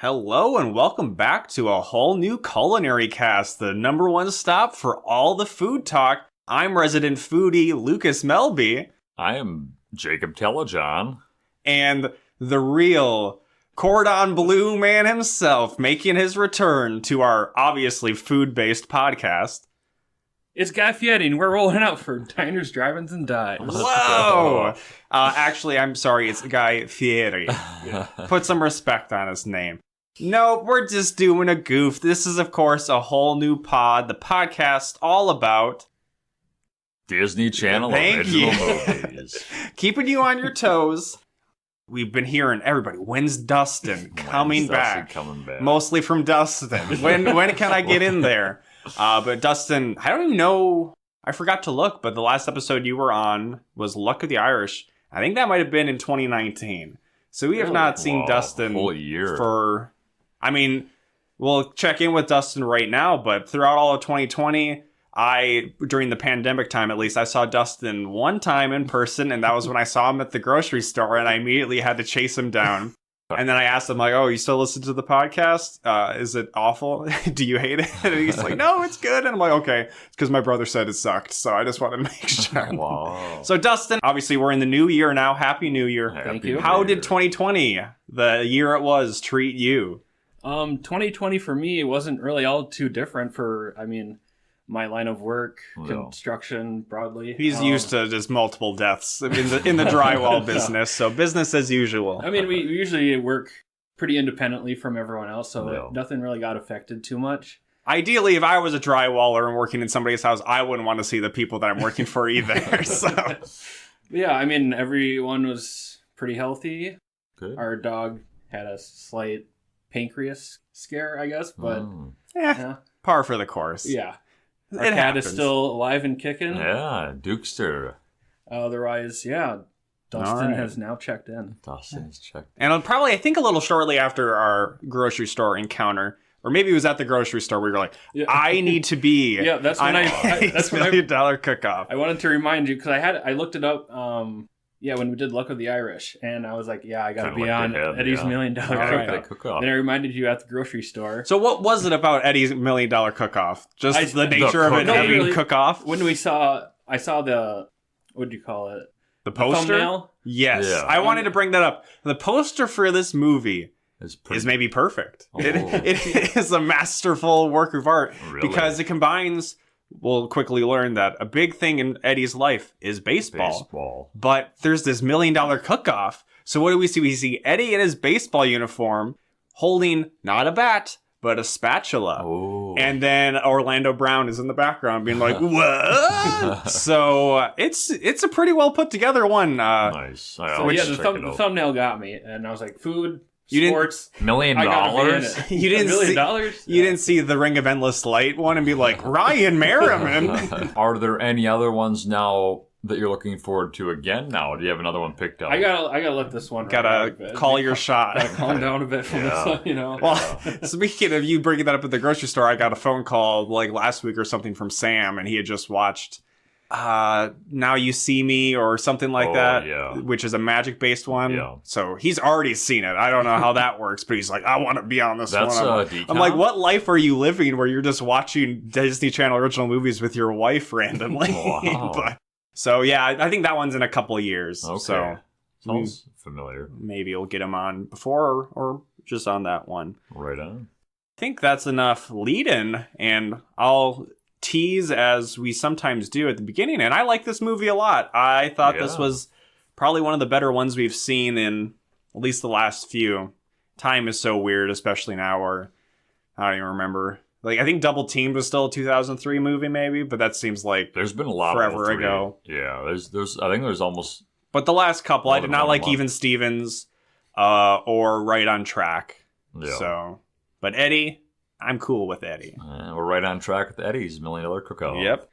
Hello and welcome back to a whole new culinary cast, the number one stop for all the food talk. I'm resident foodie Lucas Melby. I am Jacob Telejohn. And the real cordon bleu man himself making his return to our obviously food-based podcast. It's Guy Fieri, and we're rolling out for Diners, Drive-Ins, and Dives. Whoa! Actually, I'm sorry, it's Guy Fieri. Put some respect on his name. No, we're just doing a goof. This is, of course, a whole new pod, the podcast all about Disney Channel Thank original you. movies. Keeping you on your toes. We've been hearing everybody. When's Dustin coming back? Mostly from Dustin. When can I get in there? But Dustin, I don't even know. I forgot to look, but the last episode you were on was Luck of the Irish. I think that might have been in 2019. So we have not seen Dustin whole year. for... I mean, we'll check in with Dustin right now, but throughout all of 2020, during the pandemic time at least, I saw Dustin one time in person, and that was when I saw him at the grocery store, and I immediately had to chase him down. And then I asked him, like, oh, you still listen to the podcast? Is it awful? Do you hate it? And he's like, no, it's good. And I'm like, okay, it's because my brother said it sucked, so I just want to make sure. Wow. So, Dustin, obviously, we're in the new year now. Happy New Year. Thank you. How did 2020, the year it was, treat you? 2020 for me wasn't really all too different for, my line of work, construction broadly. He's used to just multiple deaths in the drywall business, so business as usual. I mean, we usually work pretty independently from everyone else, so nothing really got affected too much. Ideally, if I was a drywaller and working in somebody's house, I wouldn't want to see the people that I'm working for either. So, yeah, I mean, everyone was pretty healthy. Good. Our dog had a slight pancreas scare, I guess, but par for the course. Yeah. Our cat is still alive and kicking. Yeah, Dukester. Otherwise, Dustin has now checked in. Dustin's checked in. And I think a little shortly after our grocery store encounter, or maybe it was at the grocery store where you're like, I need to be that's when that's $1 million cook-off. I wanted to remind you, because I looked it up when we did Luck of the Irish, and I was like, I got to be on Eddie's $1 Million Cook-Off. And I reminded you at the grocery store. So what was it about Eddie's $1 Million Cook-Off? Just the nature of it having really, cook-off? When I saw the, what do you call it? The poster? The thumbnail? Yes. Yeah. I wanted to bring that up. The poster for this movie is maybe perfect. Oh. It is a masterful work of art because it combines... We'll quickly learn that a big thing in Eddie's life is baseball. But there's this $1 million cook-off. So what do we see? We see Eddie in his baseball uniform holding not a bat, but a spatula. Oh. And then Orlando Brown is in the background being like, what? So it's a pretty well put together one. Nice. The thumbnail got me. And I was like, food... Sports, $1 million. You didn't $1 million. You didn't see the Ring of Endless Light one and be like, Ryan Merriman. Are there any other ones now that you're looking forward to again? Now, do you have another one picked up? I gotta let this one. Gotta call your shot. Gotta calm down a bit from this one, Well, speaking of you bringing that up at the grocery store, I got a phone call like last week or something from Sam, and he had just watched Now You See Me or something like that, which is a magic-based one. Yeah. So he's already seen it. I don't know how that works, but he's like, I want to be on this one. DCOM? I'm like, what life are you living where you're just watching Disney Channel original movies with your wife randomly? Wow. So, I think that one's in a couple of years. Okay. So sounds familiar. Maybe we'll get him on before or just on that one. Right on. I think that's enough lead-in, and I'll tease as we sometimes do at the beginning, and I like this movie a lot. I thought this was probably one of the better ones we've seen in at least the last few. Time is so weird, especially now, or I don't even remember. Like, I think Double Teamed was still a 2003 movie, maybe, but that seems like there's been a lot forever ago. Yeah, there's I think there's almost. But the last couple, I did not like Even Stevens or Right on Track. Yeah. So, but Eddie. I'm cool with Eddie. We're right on track with Eddie's $1 Million Cook-Off. Yep.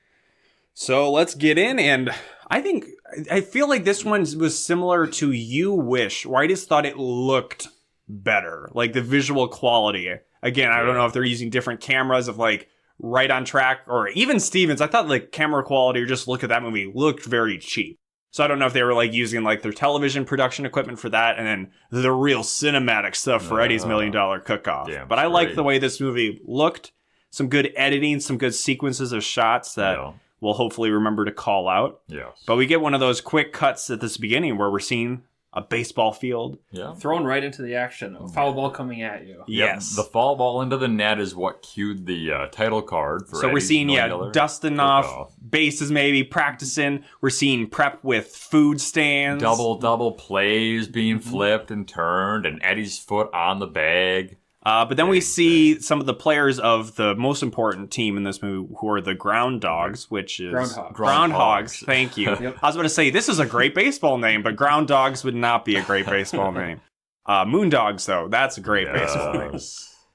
So let's get in, and I feel like this one was similar to You Wish, where I just thought it looked better, like the visual quality. Again, I don't know if they're using different cameras of like Right on Track or even Stevens. I thought like camera quality or just look at that movie looked very cheap. So I don't know if they were like using like their television production equipment for that, and then the real cinematic stuff for Eddie's $1 Million Cook-Off. But I like the way this movie looked. Some good editing, some good sequences of shots that we'll hopefully remember to call out. But we get one of those quick cuts at this beginning where we're seeing a baseball field. Thrown right into the action. A foul ball coming at you. Yes. The foul ball into the net is what cued the title card. For so Eddie's we're seeing, dusting off bases maybe, practicing. We're seeing prep with food stands. Double plays being flipped and turned, and Eddie's foot on the bag. But then we see some of the players of the most important team in this movie, who are the Ground Dogs, which is... Groundhogs. Thank you. I was about to say, this is a great baseball name, but Ground Dogs would not be a great baseball name. Moondogs, though, that's a great baseball name.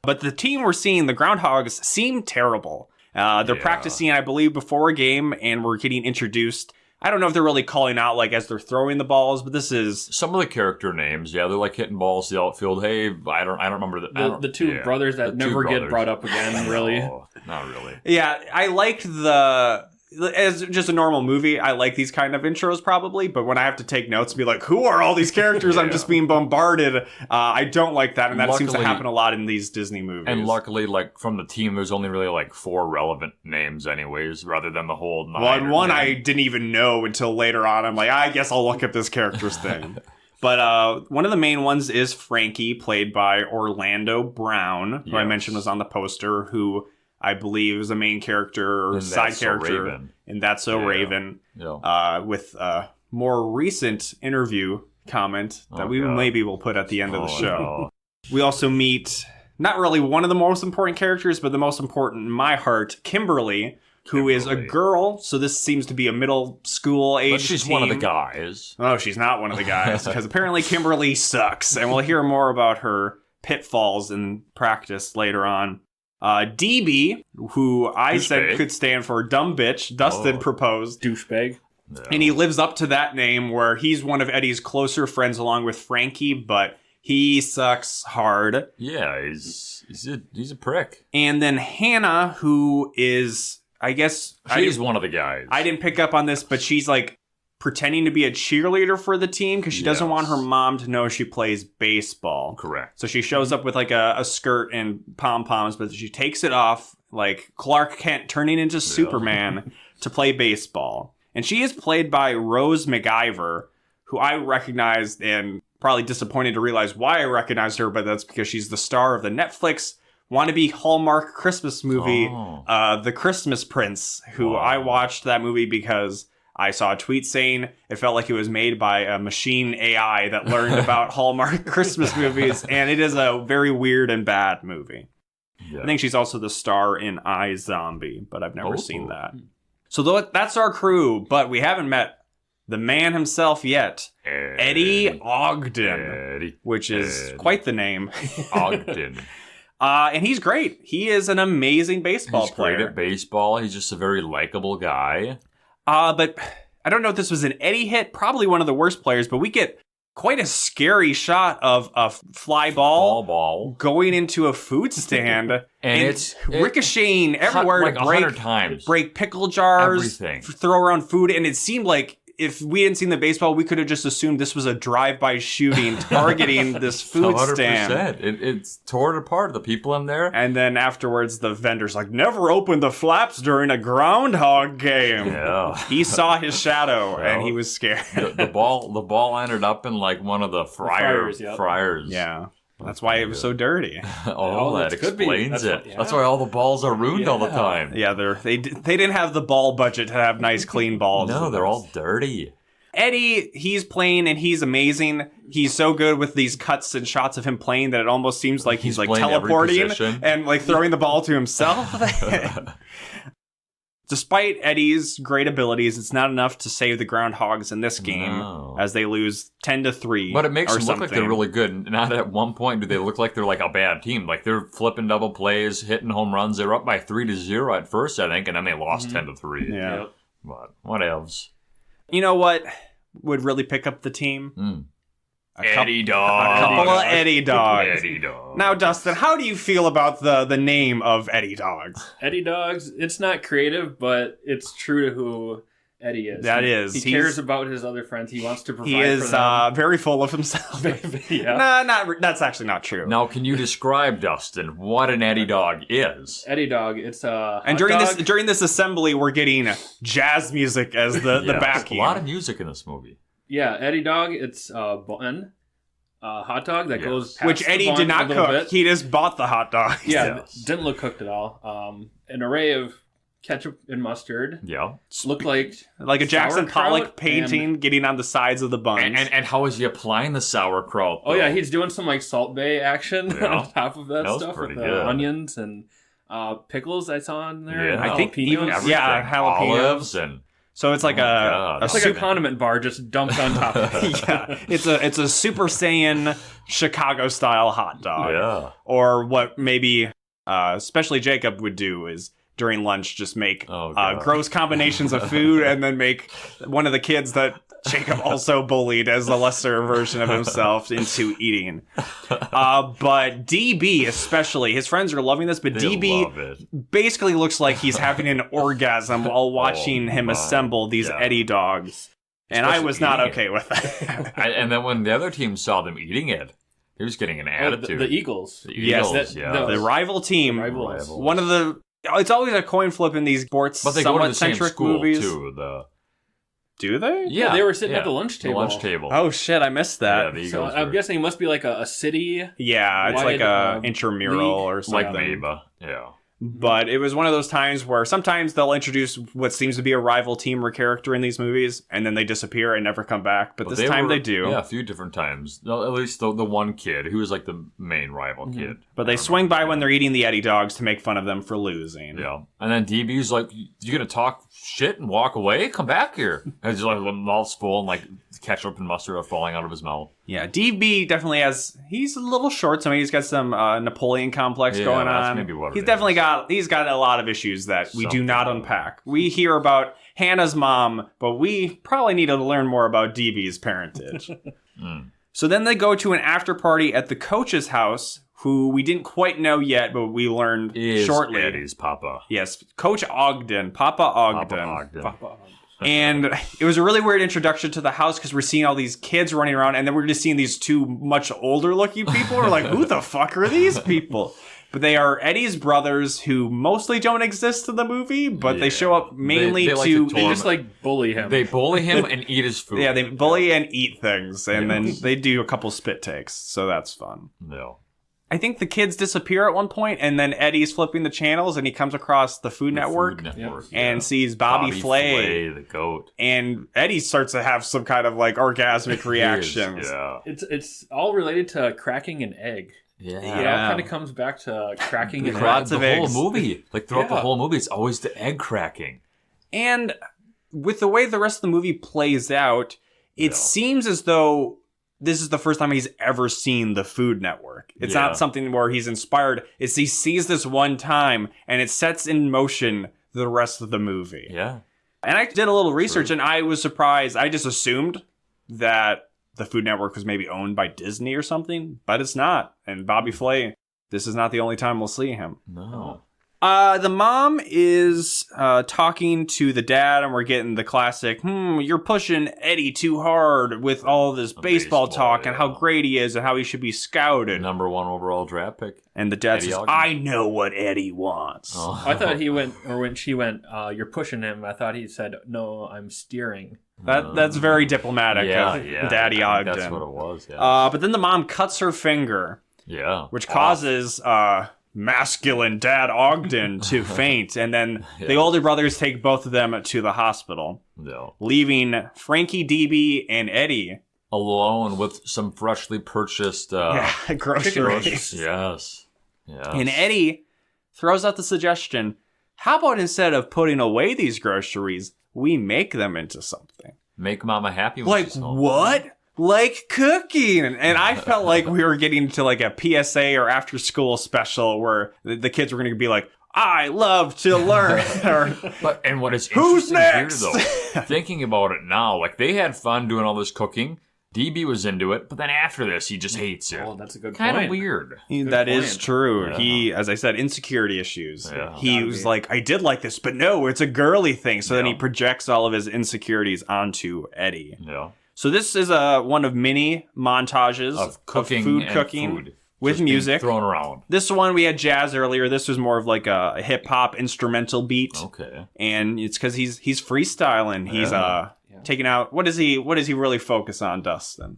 But the team we're seeing, the Groundhogs, seem terrible. They're practicing, I believe, before a game, and we're getting introduced... I don't know if they're really calling out like as they're throwing the balls, but this is some of the character names. Yeah, they're like hitting balls to the outfield. Hey, I don't remember the two brothers that never get brought up again. Really, no, not really. Yeah, I liked as just a normal movie. I like these kind of intros probably, but when I have to take notes and be like, who are all these characters? I'm just being bombarded. I don't like that, and that seems to happen a lot in these Disney movies. And luckily, like from the team, there's only really like 4 relevant names, anyways, rather than the whole 9. One I didn't even know until later on. I'm like, I guess I'll look at this character's thing. But one of the main ones is Frankie, played by Orlando Brown, who I mentioned was on the poster, who I believe is a main character or side character in That's So Raven. With a more recent interview comment that maybe we'll put at the end of the show. No. We also meet not really one of the most important characters, but the most important in my heart, Kimberly, who is a girl. So this seems to be a middle school age. But she's team. One of the guys. Oh, she's not one of the guys because apparently Kimberly sucks, and we'll hear more about her pitfalls in practice later on. DB, who I said could stand for dumb bitch, Dustin proposed. Douchebag. No. And he lives up to that name, where he's one of Eddie's closer friends along with Frankie, but he sucks hard. Yeah, he's a prick. And then Hannah, who is, I guess... She's one of the guys. I didn't pick up on this, but she's like pretending to be a cheerleader for the team because she doesn't want her mom to know she plays baseball. Correct. So she shows up with like a skirt and pom-poms, but she takes it off like Clark Kent turning into Superman to play baseball. And she is played by Rose McIver, who I recognized and probably disappointed to realize why I recognized her, but that's because she's the star of the Netflix wannabe Hallmark Christmas movie, The Christmas Prince, who I watched that movie because I saw a tweet saying it felt like it was made by a machine AI that learned about Hallmark Christmas movies, and it is a very weird and bad movie. Yeah. I think she's also the star in iZombie, but I've never seen that. So that's our crew, but we haven't met the man himself yet, Eddie Ogden, which is quite the name. Ogden. And he's great. He is an amazing baseball player. He's great at baseball. He's just a very likable guy. But I don't know if this was an Eddie hit, probably one of the worst players, but we get quite a scary shot of a fly ball going into a food stand and it's ricocheting everywhere like 100 times. Break pickle jars, everything. Throw around food, and it seemed like if we hadn't seen the baseball, we could have just assumed this was a drive-by shooting targeting this food 100%. Stand. It's torn apart, the people in there. And then afterwards, the vendor's like, never open the flaps during a groundhog game. Yeah. He saw his shadow, and he was scared. The ball ended up in like one of the fryers. Yeah. That's why it was so dirty. That explains it. That's why all the balls are ruined all the time. Yeah, they didn't have the ball budget to have nice, clean balls. No, they're all dirty. Eddie, he's playing and he's amazing. He's so good with these cuts and shots of him playing that it almost seems like he's like teleporting and like throwing the ball to himself. Despite Eddie's great abilities, it's not enough to save the Groundhogs in this game as they lose 10-3. But it makes them look like they're really good. Not at one point do they look like they're like a bad team. Like they're flipping double plays, hitting home runs. They were up by 3-0 at first, I think, and then they lost 10-3. Yeah. But what else? You know what would really pick up the team? Eddie Dogs. A couple of Eddie Dogs. Eddie Dogs. Now, Dustin, how do you feel about the name of Eddie Dogs? Eddie Dogs, it's not creative, but it's true to who Eddie is. That is. He cares about his other friends. He wants to provide for them. He is very full of himself. That's actually not true. Now, can you describe, Dustin, what an Eddie dog is? Eddie dog, it's a and during this assembly, we're getting jazz music as the backing. A lot of music in this movie. Yeah, Eddie dog, it's a bun. Hot dog that goes past which Eddie did not cook. Bit. He just bought the hot dog. Yeah, didn't look cooked at all. An array of ketchup and mustard. Yeah. Looked like a Jackson Pollock painting getting on the sides of the buns. And how is he applying the sauerkraut? Though? Oh yeah, he's doing some like Salt Bae action on top of that stuff with onions and pickles I saw in there. Yeah, I think even jalapenos. Olives and so it's like it's like a condiment bar just dumped on top of it. Yeah. It's a Super Saiyan Chicago style hot dog. Yeah. Or what maybe especially Jacob would do is during lunch just make gross combinations of food and then make one of the kids that Jacob also bullied as a lesser version of himself into eating. But DB especially, his friends are loving this, but DB basically looks like he's having an orgasm while watching him assemble these Eddie dogs. And I was not okay with that. And then when the other team saw them eating it, he was getting an attitude. The Eagles. The rival team. The rivals. One of the... It's always a coin flip in these sports somewhat centric movies. Too, Do they? Yeah, they were sitting at the lunch table. Oh shit, I missed that. Yeah, so I'm guessing it must be like a city. Yeah, it's like a intramural or something. Like Meba. Yeah. But it was one of those times where sometimes they'll introduce what seems to be a rival team or character in these movies, and then they disappear and never come back. But this time they do. Yeah, a few different times. At least the one kid who was like the main rival kid. But they swing by when they're eating the Eddie dogs to make fun of them for losing. Yeah. And then DB's like, you gonna talk shit and walk away? Come back here. And he's like, mouth's full and like ketchup and mustard are falling out of his mouth. Yeah, DB definitely he's a little short, so maybe he's got some Napoleon complex going on. Maybe what he's definitely got a lot of issues that we do not unpack. We hear about Hannah's mom, but we probably need to learn more about DB's parentage. So then they go to an after party at the coach's house, who we didn't quite know yet, but we learned shortly. Eddie's papa. Yes, Coach Ogden, Papa Ogden. Papa Ogden. And it was a really weird introduction to the house because we're seeing all these kids running around, and then we're just seeing these two much older looking people. We're like, who the fuck are these people? But they are Eddie's brothers who mostly don't exist in the movie, but they show up mainly they just like bully him. They bully him and eat his food. Yeah, they bully and eat things, and then they do a couple spit takes, so that's fun. No. I think the kids disappear at one point, and then Eddie's flipping the channels, and he comes across the Food Network and sees Bobby Flay, the goat. And Eddie starts to have some kind of like orgasmic reactions. It's all related to cracking an egg. Yeah. It all kind of comes back to cracking an egg. Lots of eggs. Whole movie. Like throughout the whole movie, it's always the egg cracking. And with the way the rest of the movie plays out, it seems as though this is the first time he's ever seen the Food Network. It's not something where he's inspired. It's he sees this one time, and it sets in motion the rest of the movie. Yeah. And I did a little research, and I was surprised. I just assumed that the Food Network was maybe owned by Disney or something, but it's not. And Bobby Flay, this is not the only time we'll see him. No. The mom is talking to the dad, and we're getting the classic, you're pushing Eddie too hard with all this baseball talk and how great he is and how he should be scouted. Number 1 overall draft pick. And the dad says, I know what Eddie wants. Oh. I thought he went, or when she went, you're pushing him, I thought he said, no, I'm steering. That's very diplomatic of Daddy Ogden. That's what it was, yeah. But then the mom cuts her finger. Yeah. Which causes masculine Dad Ogden to faint. And then the older brothers take both of them to the hospital. Yeah. Leaving Frankie, DB, and Eddie alone with some freshly purchased groceries. Yes. And Eddie throws out the suggestion, how about instead of putting away these groceries, we make them into something? Make Mama happy with like what? Like cooking. And I felt like we were getting to like a PSA or after school special where the kids were going to be like, I love to learn. And what is who's interesting next? Here, though, thinking about it now, like they had fun doing all this cooking, DB was into it, but then after this, he just hates it. Oh, that's a good point. Kind of weird. That is true. Yeah. He, as I said, insecurity issues. Yeah. He was like, I did like this, but no, it's a girly thing. So then he projects all of his insecurities onto Eddie. Yeah. So this is one of many montages of cooking, food with just music thrown around. This one we had jazz earlier. This was more of like a hip hop instrumental beat. Okay. And it's because he's freestyling. He's taking out. What does he really focus on, Dustin?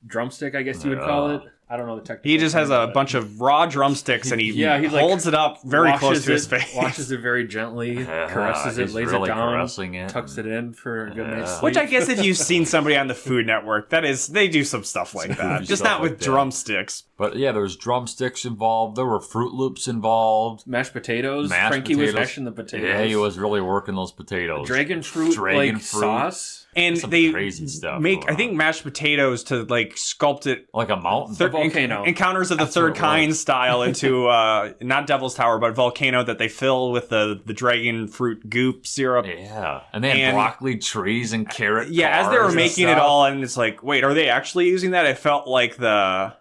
Drumstick, I guess you would call it. I don't know the technical. He just has a bunch of raw drumsticks and he holds it up very close to his face. Washes it very gently, caresses it, lays it down, tucks it in for a good night's sleep. Which I guess if you've seen somebody on the Food Network, they do some stuff like that. Just not with drumsticks. But yeah, there was drumsticks involved. There were Fruit Loops involved. Mashed potatoes. Frankie was mashing the potatoes. Yeah, he was really working those potatoes. Dragon fruit sauce. And they crazy stuff make, I think, mashed potatoes to like sculpt it like a mountain, volcano, Encounters of the Third Kind style into not Devil's Tower, but volcano that they fill with the dragon fruit goop syrup. Yeah, and they had broccoli trees and carrot. Yeah, as they were making it all, and it's like, wait, are they actually using that? It felt like the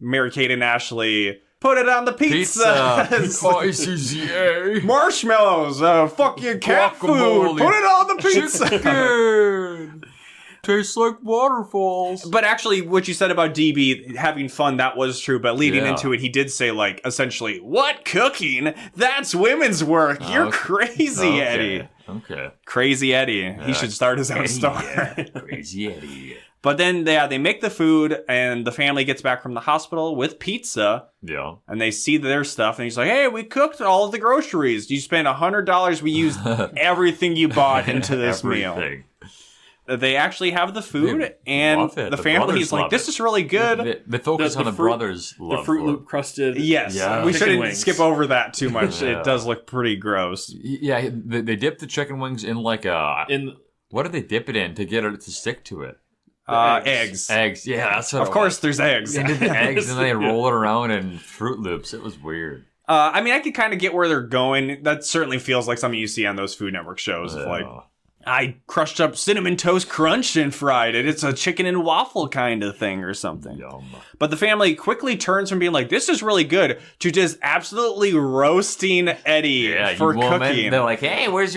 Mary-Kate and Ashley. Put it on the pizza. ICCA. Marshmallows. Fucking cat food. Put it on the pizza. Chicken. Tastes like waterfalls. But actually, what you said about DB having fun, that was true. But leading into it, he did say, like, essentially, what cooking? That's women's work. You're crazy, Eddie. Okay. Crazy Eddie. He should start his own store. Crazy Eddie. But then, they make the food, and the family gets back from the hospital with pizza. Yeah. And they see their stuff, and he's like, hey, we cooked all of the groceries. You spent $100. We used everything you bought into this meal. They actually have the food, and the family's like, this is really good. They focus on the brothers' love. The Fruit Loop crusted. Yes. We shouldn't skip over that too much. It does look pretty gross. Yeah, they dip the chicken wings in like a... What do they dip it in to get it to stick to it? Eggs. Eggs, yeah, that's what Of course, there's eggs. They did the eggs, and they roll it around in Fruit Loops. It was weird. I mean, I could kind of get where they're going. That certainly feels like something you see on those Food Network shows. Like, I crushed up Cinnamon Toast Crunch and fried it. It's a chicken and waffle kind of thing or something. Yum. But the family quickly turns from being like, this is really good, to just absolutely roasting Eddie for cooking. They're like, hey, his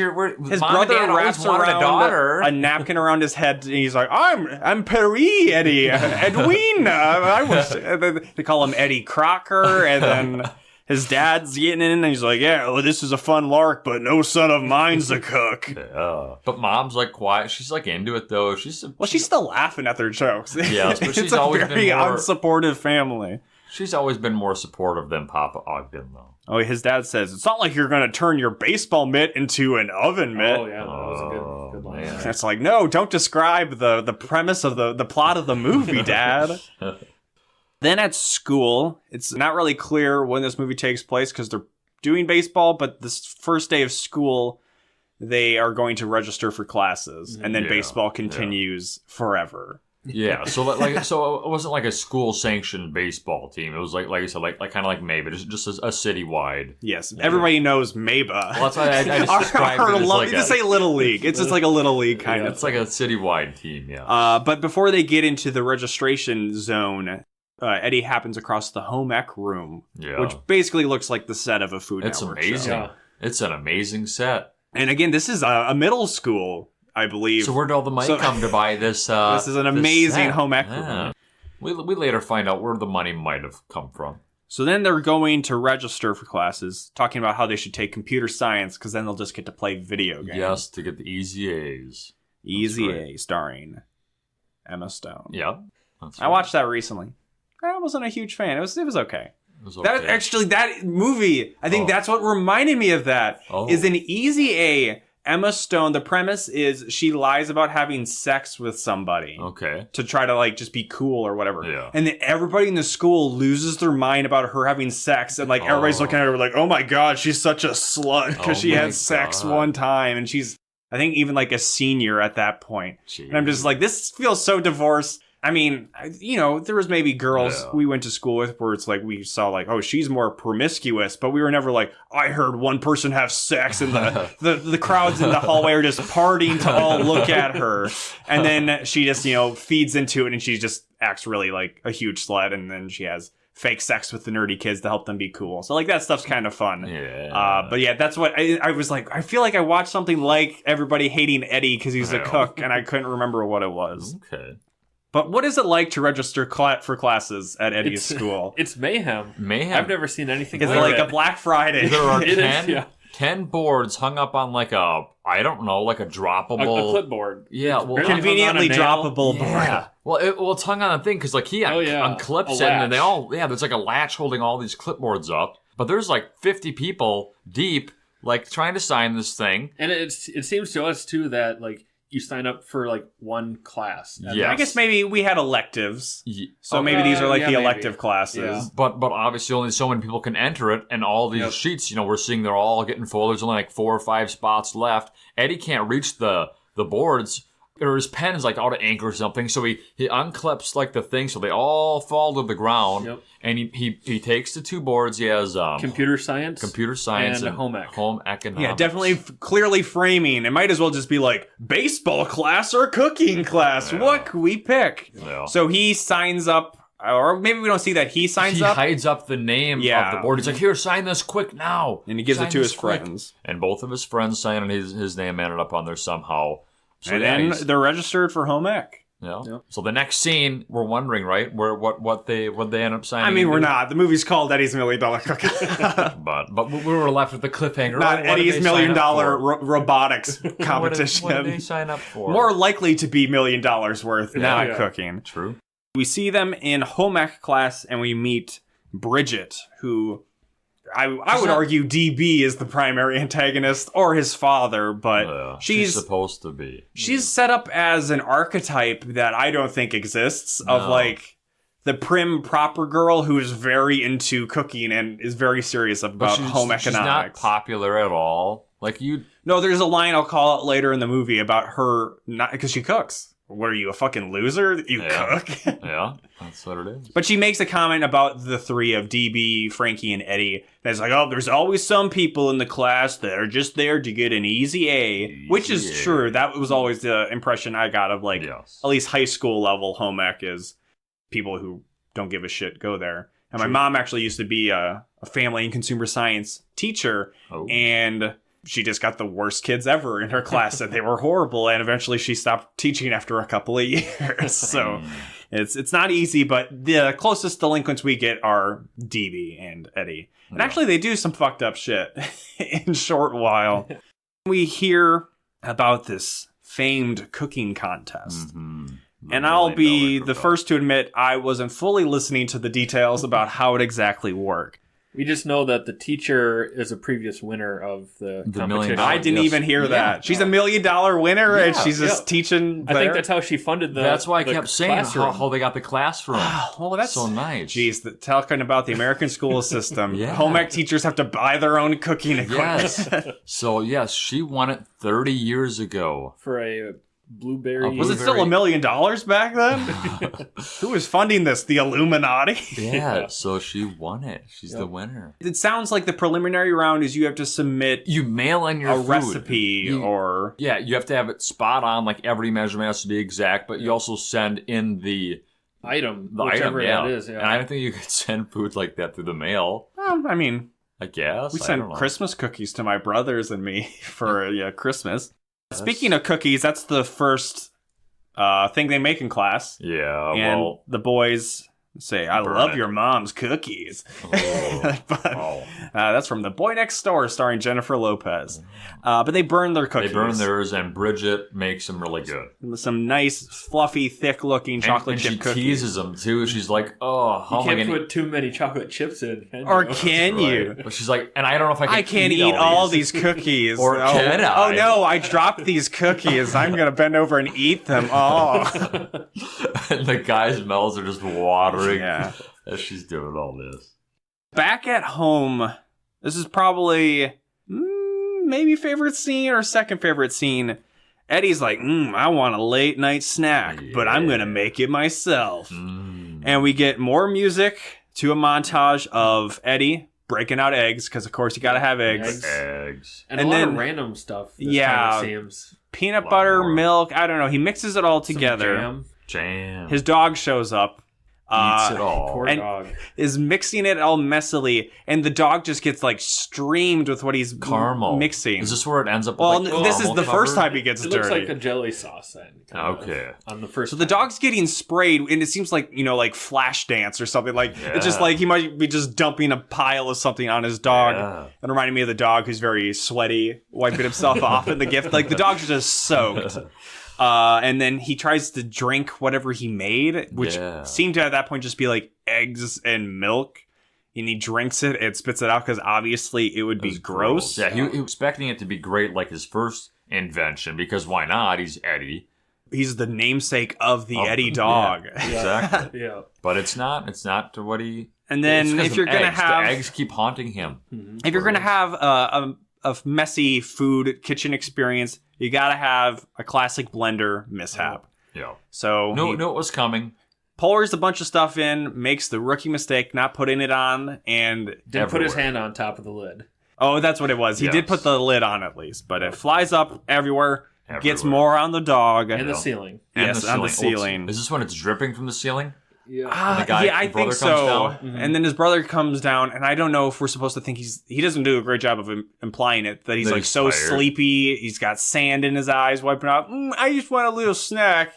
brother wraps around a napkin around his head, and he's like, I'm Perry, Eddie. Edwina. They call him Eddie Crocker, and then... His dad's getting in, and he's like, yeah, well, this is a fun lark, but no son of mine's a cook. But mom's, like, quiet. She's, like, into it, though. She's still laughing at their jokes. Yes, but she's always been more... unsupportive family. She's always been more supportive than Papa Ogden, though. Oh, his dad says, it's not like you're going to turn your baseball mitt into an oven mitt. Oh, yeah, that was a good line. Man. It's like, no, don't describe the premise of the plot of the movie, Dad. Then at school, it's not really clear when this movie takes place because they're doing baseball, but this first day of school, they are going to register for classes, and then baseball continues forever. Yeah, so it wasn't like a school-sanctioned baseball team. It was like I said, like kind of like Mayba, just a citywide. Yes, everybody knows Mayba. Well, that's why I just described it as like just say Little League. It's just like a Little League kind of. It's like a citywide team. Yeah. But before they get into the registration zone. Eddie happens across the home ec room, which basically looks like the set of a Food Network show. It's amazing. It's an amazing set. And again, this is a middle school, I believe. So where did all the money come to buy this? This is an amazing home ec room. We later find out where the money might have come from. So then they're going to register for classes, talking about how they should take computer science, because then they'll just get to play video games. Yes, to get the Easy A's. Easy A, starring Emma Stone. Yeah. I watched that recently. I wasn't a huge fan. It was okay. That movie, I think that's what reminded me of that. Is an Easy A. Emma Stone, the premise is she lies about having sex with somebody. Okay. To try to like just be cool or whatever. Yeah. And then everybody in the school loses their mind about her having sex, and like everybody's looking at her like, oh my god, she's such a slut because she had sex one time, and she's I think even like a senior at that point. Jeez. And I'm just like, this feels so divorced. I mean, there was maybe girls we went to school with where it's like we saw like, oh, she's more promiscuous, but we were never like, I heard one person have sex and the crowds in the hallway are just partying to all look at her. And then she just, feeds into it and she just acts really like a huge slut. And then she has fake sex with the nerdy kids to help them be cool. So like that stuff's kind of fun. Yeah. But yeah, that's what I was like. I feel like I watched something like everybody hating Eddie because he's a cook and I couldn't remember what it was. Okay. But what is it like to register for classes at Eddie's school? It's mayhem. Mayhem. I've never seen anything it's like a Black Friday. There are 10 boards hung up on like a droppable... A clipboard. Yeah. Well, conveniently droppable board. Yeah. Well, it's hung on a thing because like he unclips it and they all... Yeah, there's like a latch holding all these clipboards up. But there's like 50 people deep like trying to sign this thing. And it seems to us too that like... You sign up for like one class. Yeah, I guess maybe we had electives, so maybe these are like the elective classes. Yeah. But obviously only so many people can enter it, and all these sheets, we're seeing they're all getting full. There's only like 4 or 5 spots left. Eddie can't reach the boards, or his pen is like out of ink or something, so he unclips like the thing, so they all fall to the ground. Yep. And he takes the 2 boards. He has computer science, and home ec. Home economics. Yeah, definitely clearly framing. It might as well just be like baseball class or cooking class. What can we pick? Yeah. So he signs up, or maybe we don't see that he signs up. He hides up the name of the board. He's like, here, sign this quick now. And he gives it to his friends. And both of his friends sign, and his name ended up on there somehow. So and then they're registered for home ec. Yeah. Yep. So the next scene, we're wondering, right, what they end up signing. I mean, we're not. The movie's called Eddie's $1 Million Cookie. but we were left with the cliffhanger. Not Eddie's $1 Million robotics competition. What did they sign up for? More likely to be $1 million worth, not cooking. True. We see them in home ec class, and we meet Bridget, who I would argue DB is the primary antagonist, or his father, but she's supposed to be. She's set up as an archetype that I don't think exists, of like the prim, proper girl who is very into cooking and is very serious about home economics. She's not popular at all. No, there's a line I'll call out later in the movie about her, not because she cooks. What are you, a fucking loser? You cook? Yeah, that's what it is. But she makes a comment about the 3 of DB, Frankie, and Eddie. That's like, oh, there's always some people in the class that are just there to get an easy A. Which is true. That was always the impression I got of at least high school level home ec is people who don't give a shit go there. And my mom actually used to be a family and consumer science teacher. Oh. And she just got the worst kids ever in her class, and they were horrible. And eventually she stopped teaching after a couple of years. So it's not easy, but the closest delinquents we get are DB and Eddie. And actually they do some fucked up shit in short while. We hear about this famed cooking contest. Mm-hmm. And I'll be the first to admit I wasn't fully listening to the details about how it exactly worked. We just know that the teacher is a previous winner of the competition. I didn't even hear that. She's $1 million winner, and she's just teaching there. I think that's how she funded the That's why I kept saying how they got the classroom. Well, that's so nice. Jeez, talking about the American school system. Home ec teachers have to buy their own cooking equipment. Yes. So, yes, she won it 30 years ago. For a... blueberry. Was it still $1 million back then? Who was funding this? The Illuminati? Yeah, so she won it. She's the winner. It sounds like the preliminary round is you have to submit. You mail in your food. Recipe or. Yeah, you have to have it spot on. Like every measurement has to be exact, but you also send in the item, whichever that is. Yeah. And I don't think you could send food like that through the mail. I mean, I guess we sent Christmas cookies to my brothers and me for Christmas. Speaking of cookies, that's the first thing they make in class. Yeah, and the boys say, I love your mom's cookies. Oh. That's from The Boy Next Door, starring Jennifer Lopez. But they burn their cookies. They burn theirs, and Bridget makes them really good. Some nice, fluffy, thick-looking chocolate chip cookies. She teases them, too. She's like, oh, how am I You can't put too many chocolate chips in. Or can you? But she's like, and I don't know if I can't eat all these cookies. Or can I? Oh, no, I dropped these cookies. I'm going to bend over and eat them all. And the guy's mouths are just watering as she's doing all this. Back at home, this is probably maybe favorite scene or second favorite scene. Eddie's like, I want a late night snack, but I'm going to make it myself. And we get more music to a montage of Eddie breaking out eggs, because of course you got to have eggs. And a lot of random stuff. Time, it seems. Peanut butter, milk, I don't know. He mixes it all together. Jam. His dog shows up. Eats it all. Poor dog. Is mixing it all messily, and the dog just gets like streamed with what he's mixing. Is this where it ends up? Well, this is the first time he gets dirty. It looks like a jelly sauce. Okay. On the first. So the dog's getting sprayed, and it seems like like Flash Dance or something. Like it's just like he might be just dumping a pile of something on his dog. Yeah. It reminded me of the dog who's very sweaty, wiping himself off in the gift. Like the dog's just soaked. And then he tries to drink whatever he made, which seemed to at that point just be like eggs and milk. And he drinks it and spits it out because obviously it would be gross. Yeah, he was expecting it to be great like his first invention, because why not? He's Eddie. He's the namesake of the Eddie dog. Yeah, exactly. But it's not. It's not to what he... And then if you're going to have... The eggs keep haunting him. If you're going to have a messy food kitchen experience, you gotta have a classic blender mishap. Yeah. So knew it was coming. Pours a bunch of stuff in, makes the rookie mistake not putting it on, and didn't put his hand on top of the lid. Oh, that's what it was. He did put the lid on at least, but it flies up everywhere. Gets more on the dog and the ceiling. Yes, on the ceiling. Is this when it's dripping from the ceiling? Yeah, I think so. And then his brother comes down, and I don't know if we're supposed to think he doesn't do a great job of implying it, that he's like so sleepy, he's got sand in his eyes, wiping out, I just want a little snack.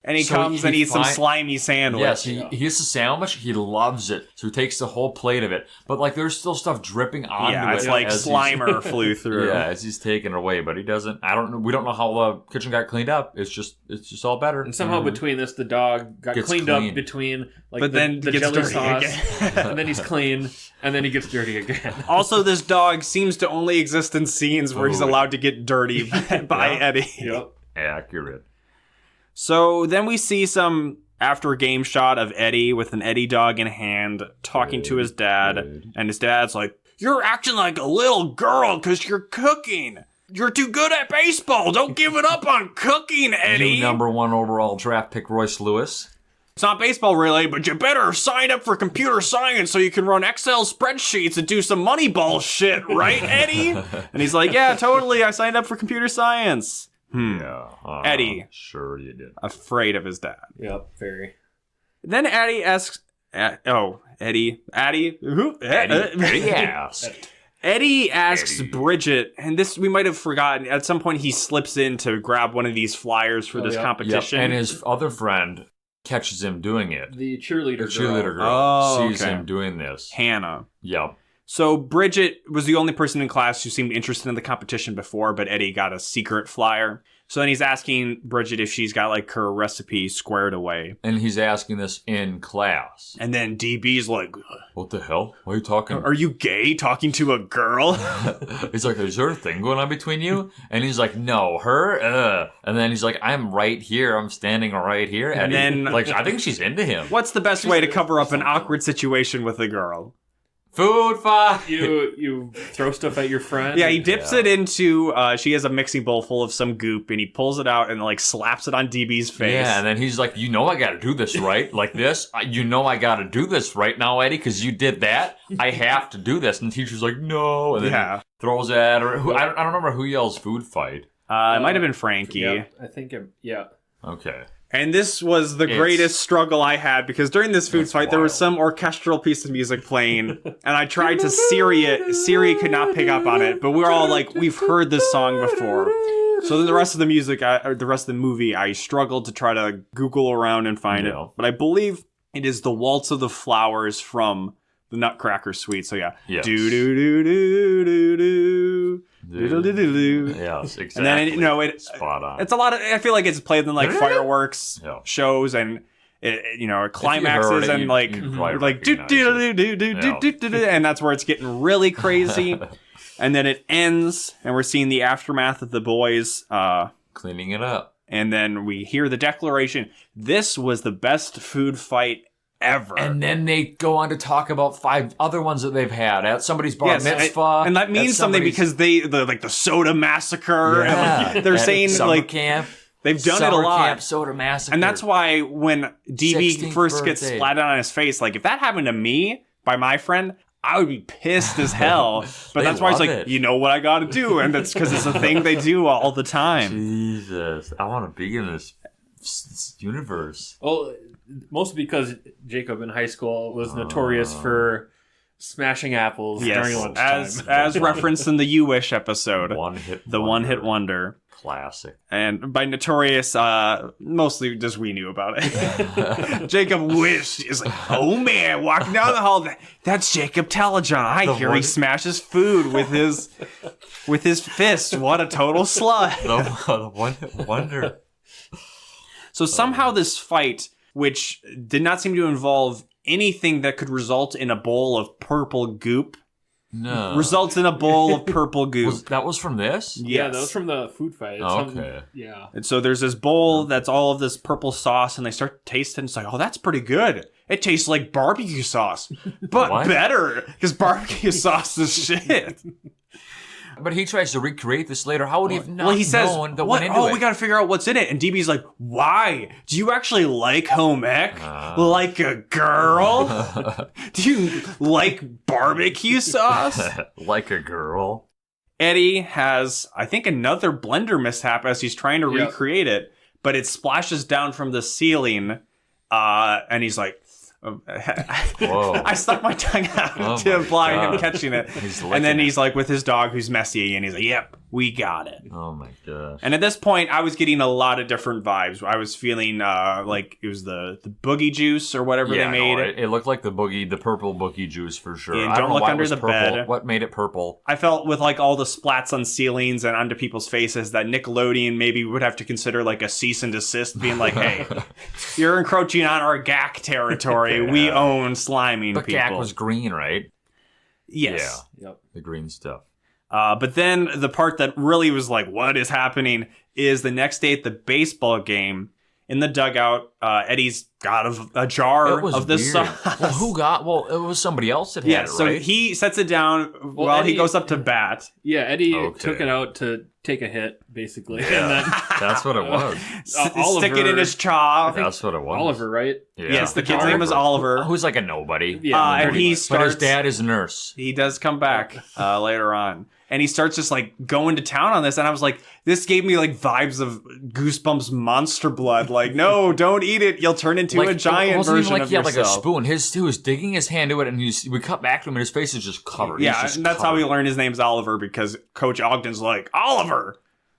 And he comes and eats some slimy sandwich. Yes, he eats the sandwich. He loves it. So he takes the whole plate of it. But like, there's still stuff dripping onto it. Yeah, it's like Slimer flew through. Yeah, as he's taking it away. But he doesn't. We don't know how the kitchen got cleaned up. It's just all better. And somehow between this, the dog gets cleaned up between like the jelly sauce. And then he's clean. And then he gets dirty again. Also, this dog seems to only exist in scenes where he's allowed to get dirty by Eddie. Yep. Accurate. So then we see some after game shot of Eddie with an Eddie dog in hand talking to his dad. And his dad's like, "You're acting like a little girl because you're cooking. You're too good at baseball. Don't give it up on cooking, Eddie." You #1 overall draft pick Royce Lewis. It's not baseball really, but you better sign up for computer science so you can run Excel spreadsheets and do some Moneyball shit, right, Eddie? And he's like, "Yeah, totally. I signed up for computer science." Yeah. Eddie. Sure you did. Afraid of his dad. Yep, very. Then Eddie asks... Eddie asks Bridget, and this we might have forgotten, at some point he slips in to grab one of these flyers for this competition. Yep. And his other friend catches him doing it. The cheerleader girl sees him doing this. Hannah. Yep. So Bridget was the only person in class who seemed interested in the competition before, but Eddie got a secret flyer. So then he's asking Bridget if she's got like her recipe squared away. And he's asking this in class. And then DB's like, "What the hell? Why are you talking? Are you gay talking to a girl?" He's like, "Is there a thing going on between you?" And he's like, "No, her." And then he's like, "I'm right here. I'm standing right here." And then like, I think she's into him. What's the best way to cover up an awkward situation with a girl? Food fight. You throw stuff at your friend. Yeah, he dips it into. She has a mixing bowl full of some goop, and he pulls it out and like slaps it on DB's face. Yeah, and then he's like, "You know, I got to do this right, like this. You know, I got to do this right now, Eddie, because you did that. I have to do this." And the teacher's like, "No," and then throws it at her. I don't remember who yells "food fight." It might have been Frankie. Yeah, I think. Okay. And this was the greatest struggle I had, because during this food fight, there was some orchestral piece of music playing, and I tried to Siri it. Siri could not pick up on it, but we were all like, we've heard this song before. So then the rest of the music, the rest of the movie, I struggled to try to Google around and find it. But I believe it is the Waltz of the Flowers from the Nutcracker Suite. So yeah. Yes. Do-do-do-do-do-do. Yes, exactly. And then spot on. It's a lot of. I feel like it's played in like fireworks shows, and it climaxes and like do do do do do do, and that's where it's getting really crazy. And then it ends, and we're seeing the aftermath of the boys cleaning it up. And then we hear the declaration: "This was the best food fight ever. And then they go on to talk about 5 other ones that they've had at somebody's bar mitzvah. And that means something because the soda massacre. Yeah. They're saying summer camp. They've done it a lot. Camp soda massacre. And that's why when DB first gets splatted on his face, like if that happened to me by my friend, I would be pissed as hell. But that's why he's like, you know what I got to do. And that's because it's a thing they do all the time. Jesus. I want to be in this universe. Well, mostly because Jacob in high school was notorious for smashing apples during lunchtime. As referenced in the You Wish episode. One hit wonder. Classic. And by notorious, mostly just we knew about it. Jacob wished. He's like, oh man, walking down the hall, that's Jacob Telejohn. I hear he smashes food with his fist. What a total slut. The one hit wonder. So somehow this fight, which did not seem to involve anything that could result in a bowl of purple goop, results in a bowl of purple goop. That was from this? Yes. Yeah, that was from the food fight. Okay. Yeah. And so there's this bowl that's all of this purple sauce, and they start tasting. It's like, oh, that's pretty good. It tastes like barbecue sauce, but better because barbecue sauce is shit. But he tries to recreate this later. How would he have not he says, known that went into it? We got to figure out what's in it. And DB's like, why? Do you actually like home ec? Like a girl? Do you like barbecue sauce? Like a girl? Eddie has, I think, another blender mishap as he's trying to recreate it. But it splashes down from the ceiling. And he's like, I stuck my tongue out to imply him catching it. And then he's like with his dog who's messy and he's like, yep, we got it. Oh my gosh. And at this point, I was getting a lot of different vibes. I was feeling like it was the boogie juice or whatever they made it. It looked like the purple boogie juice for sure. And I don't look know why under it was the purple. bed. What made it purple? I felt with like all the splats on ceilings and onto people's faces that Nickelodeon maybe would have to consider like a cease and desist, being like, hey, you're encroaching on our GAC territory. We own sliming but people. GAC was green, right? Yes. Yeah. Yep. The green stuff. But then the part that really was like, what is happening is the next day at the baseball game in the dugout, Eddie's got a jar of this sauce. Well, it was somebody else that had it, right? So he sets it down while Eddie, he goes up to bat. Yeah, Eddie took it out to take a hit, basically. Yeah. And then, that's what it was. Stick it in his chaw. That's what it was. Oliver, right? Yeah. Yes, the kid's name is Oliver. Who's like a nobody. Yeah, and but his dad is a nurse. He does come back later on. And he starts just like going to town on this. And I was like, this gave me like vibes of Goosebumps Monster Blood. Like, no, don't eat it. You'll turn into a giant version of yourself. Like a spoon. He was digging his hand into it and we cut back to him and his face is just covered. Yeah, and that's how we learned his name's Oliver because Coach Ogden's like, Oliver,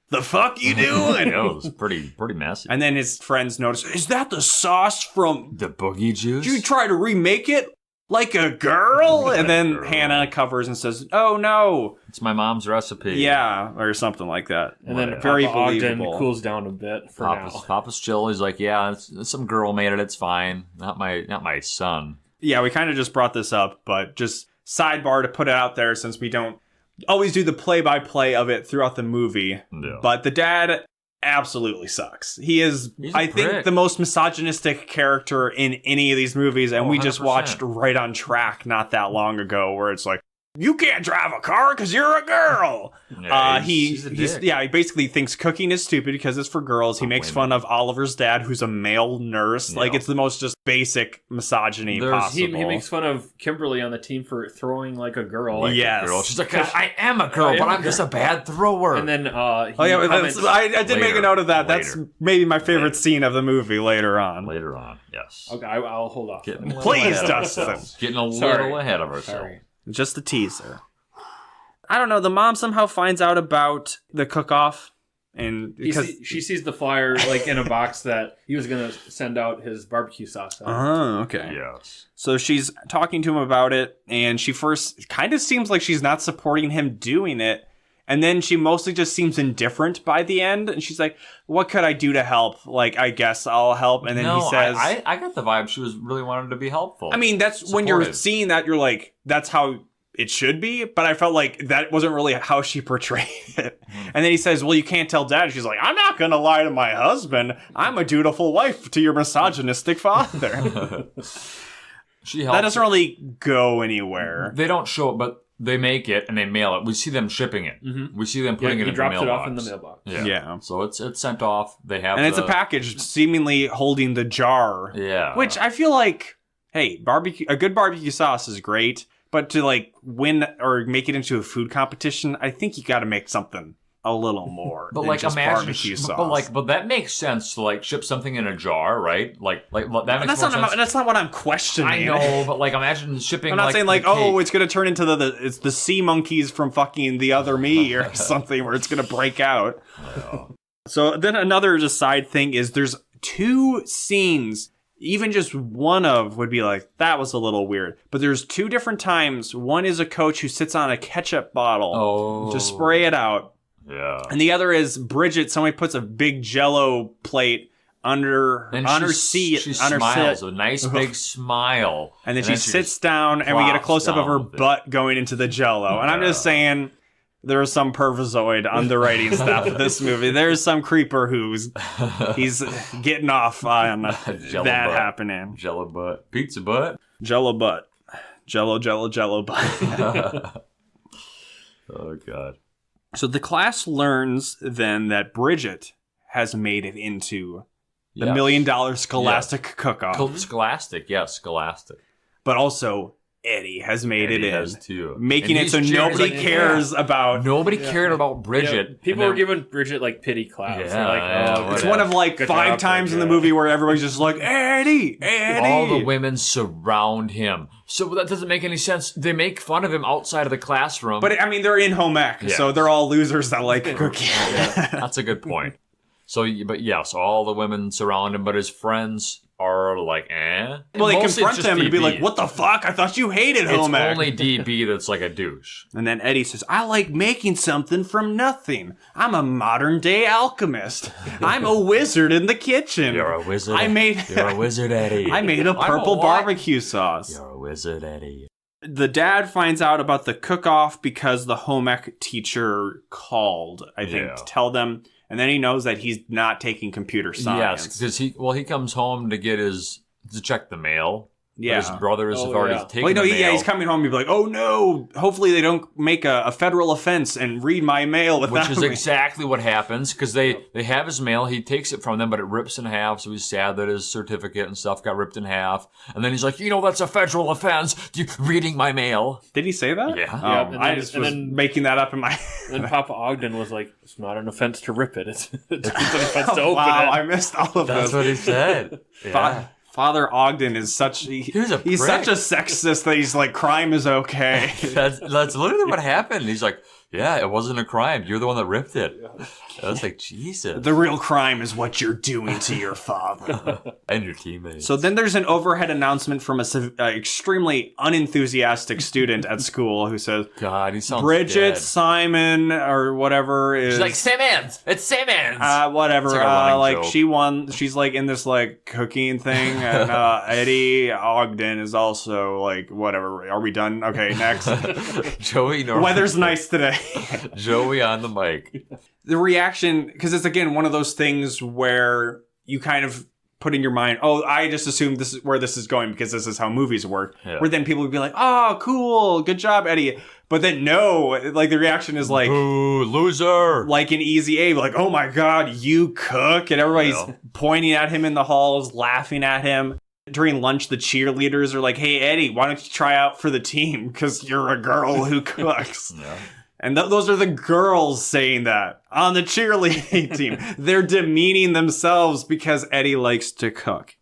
the fuck you doing? It was pretty messy. And then his friends notice, is that the sauce from the boogie juice? Did you try to remake it? Like a girl? And then Hannah covers and says, oh no. It's my mom's recipe. Yeah, or something like that. And then very Ogden cools down a bit for now. Papa's chill. He's like, yeah, some girl made it. It's fine. Not my son. Yeah, we kind of just brought this up, but just sidebar to put it out there since we don't always do the play-by-play of it throughout the movie. Yeah. But the dad absolutely sucks. He's I think, the most misogynistic character in any of these movies, and we just watched Right on Track not that long ago, where it's like, you can't drive a car because you're a girl. Yeah, he basically thinks cooking is stupid because it's for girls. He makes fun of Oliver's dad, who's a male nurse. Yeah. Like, it's the most just basic misogyny possible. He makes fun of Kimberly on the team for throwing like a girl. Like a girl. She's like, I am a girl, but I'm just a bad thrower. And then I did make a note of that. That's maybe my favorite scene of the movie later on. Later on, yes. Okay, I'll hold off. Please, Dustin. Getting a little ahead of ourselves. Sorry. Just a teaser. I don't know. The mom somehow finds out about the cook-off, and because she sees the flyer like in a box that he was going to send out his barbecue sauce. Oh, okay. Yes. So she's talking to him about it, and she first kind of seems like she's not supporting him doing it, and then she mostly just seems indifferent by the end, and she's like, "What could I do to help? Like, I guess I'll help." And then he says, I got the vibe she was really wanting to be helpful. I mean, that's supportive. When you're seeing that, you're like, that's how it should be, but I felt like that wasn't really how she portrayed it. And then he says, well, you can't tell dad. She's like, I'm not going to lie to my husband. I'm a dutiful wife to your misogynistic father. that doesn't really go anywhere. They don't show it, but they make it and they mail it. We see them shipping it. Mm-hmm. We see them putting it in the mailbox. He drops it off in the mailbox. Yeah. So it's sent off. They have, and it's a package seemingly holding the jar. Yeah. Which I feel like, hey, a good barbecue sauce is great, but to like win or make it into a food competition, I think you got to make something a little more. But than like just imagine, barbecue sauce. but that makes sense to like ship something in a jar, right? Like that makes more sense. That's not what I'm questioning. I know, but like imagine shipping. I'm not saying like, oh, it's gonna turn into it's the sea monkeys from fucking The Other Me or something where it's gonna break out. So then another just side thing is there's 2 scenes. Even just one of would be like, that was a little weird. But there's 2 different times. One is a coach who sits on a ketchup bottle to spray it out. Yeah. And the other is Bridget. Somebody puts a big Jell-O plate on her seat. She smiles, a nice big smile. And then she sits down, and we get a close-up of her butt going into the Jell-O. And I'm just saying, there is some pervisoid on the writing staff of this movie. There's some creeper he's getting off on that happening. Jell-O butt. Pizza butt. Jell-O butt. Jell-O butt. Oh, God. So the class learns then that Bridget has made it into the $1 million Scholastic cook-off. Scholastic. But also, Eddie has made it in. Has too. Making it so nobody cares about... Nobody cared about Bridget. Yeah. People were giving Bridget, like, pity claps. It's one of, like, 5 times in the movie where everybody's just like, Eddie! All the women surround him. So that doesn't make any sense. They make fun of him outside of the classroom. But, I mean, they're in home ec, so they're all losers that like cooking. That's a good point. So all the women surround him, but his friends are like, eh? Well, they confront him and be like, what the fuck? I thought you hated home ec. It's only DB that's like a douche. And then Eddie says, I like making something from nothing. I'm a modern-day alchemist. I'm a wizard in the kitchen. You're a wizard. You're a wizard, Eddie. I made a purple barbecue sauce. You're a wizard, Eddie. The dad finds out about the cook-off because the home ec teacher called, I think, to tell them. And then he knows that he's not taking computer science. Yes, because he comes home to check the mail. Yeah. His brothers have already taken the mail. Yeah, he's coming home and be like, oh no, hopefully they don't make a federal offense and read my mail without Which is exactly what happens, because they have his mail, he takes it from them, but it rips in half, so he's sad that his certificate and stuff got ripped in half. And then he's like, that's a federal offense, you reading my mail. Did he say that? Yeah. I just was making that up in my And then Papa Ogden was like, it's not an offense to rip it, it's an offense to open it. Wow, I missed all of That's what he said. Yeah. Father Ogden is he's such a sexist that he's like, crime is okay. That's literally what happened. He's like, yeah, it wasn't a crime. You're the one that ripped it. I was like, Jesus. The real crime is what you're doing to your father. And your teammates. So then there's an overhead announcement from an extremely unenthusiastic student at school who says, God, he sounds Bridget dead. Simon or whatever is... She's like, Simmons! It's Simmons! Whatever. Like she won. She's like in this like cooking thing. And Eddie Ogden is also like, whatever. Are we done? Okay, next. Joey Norman. Weather's nice today. Joey on the mic. The reaction, because it's again one of those things where you kind of put in your mind, oh, I just assumed this is where this is going because this is how movies work. Yeah. Where then people would be like, oh, cool, good job, Eddie. But then no, like the reaction is like, ooh, loser. Like an Easy A, like, oh my God, you cook. And everybody's pointing at him in the halls, laughing at him. During lunch, the cheerleaders are like, hey, Eddie, why don't you try out for the team? Because you're a girl who cooks. Yeah. And those are the girls saying that on the cheerleading team. They're demeaning themselves because Eddie likes to cook.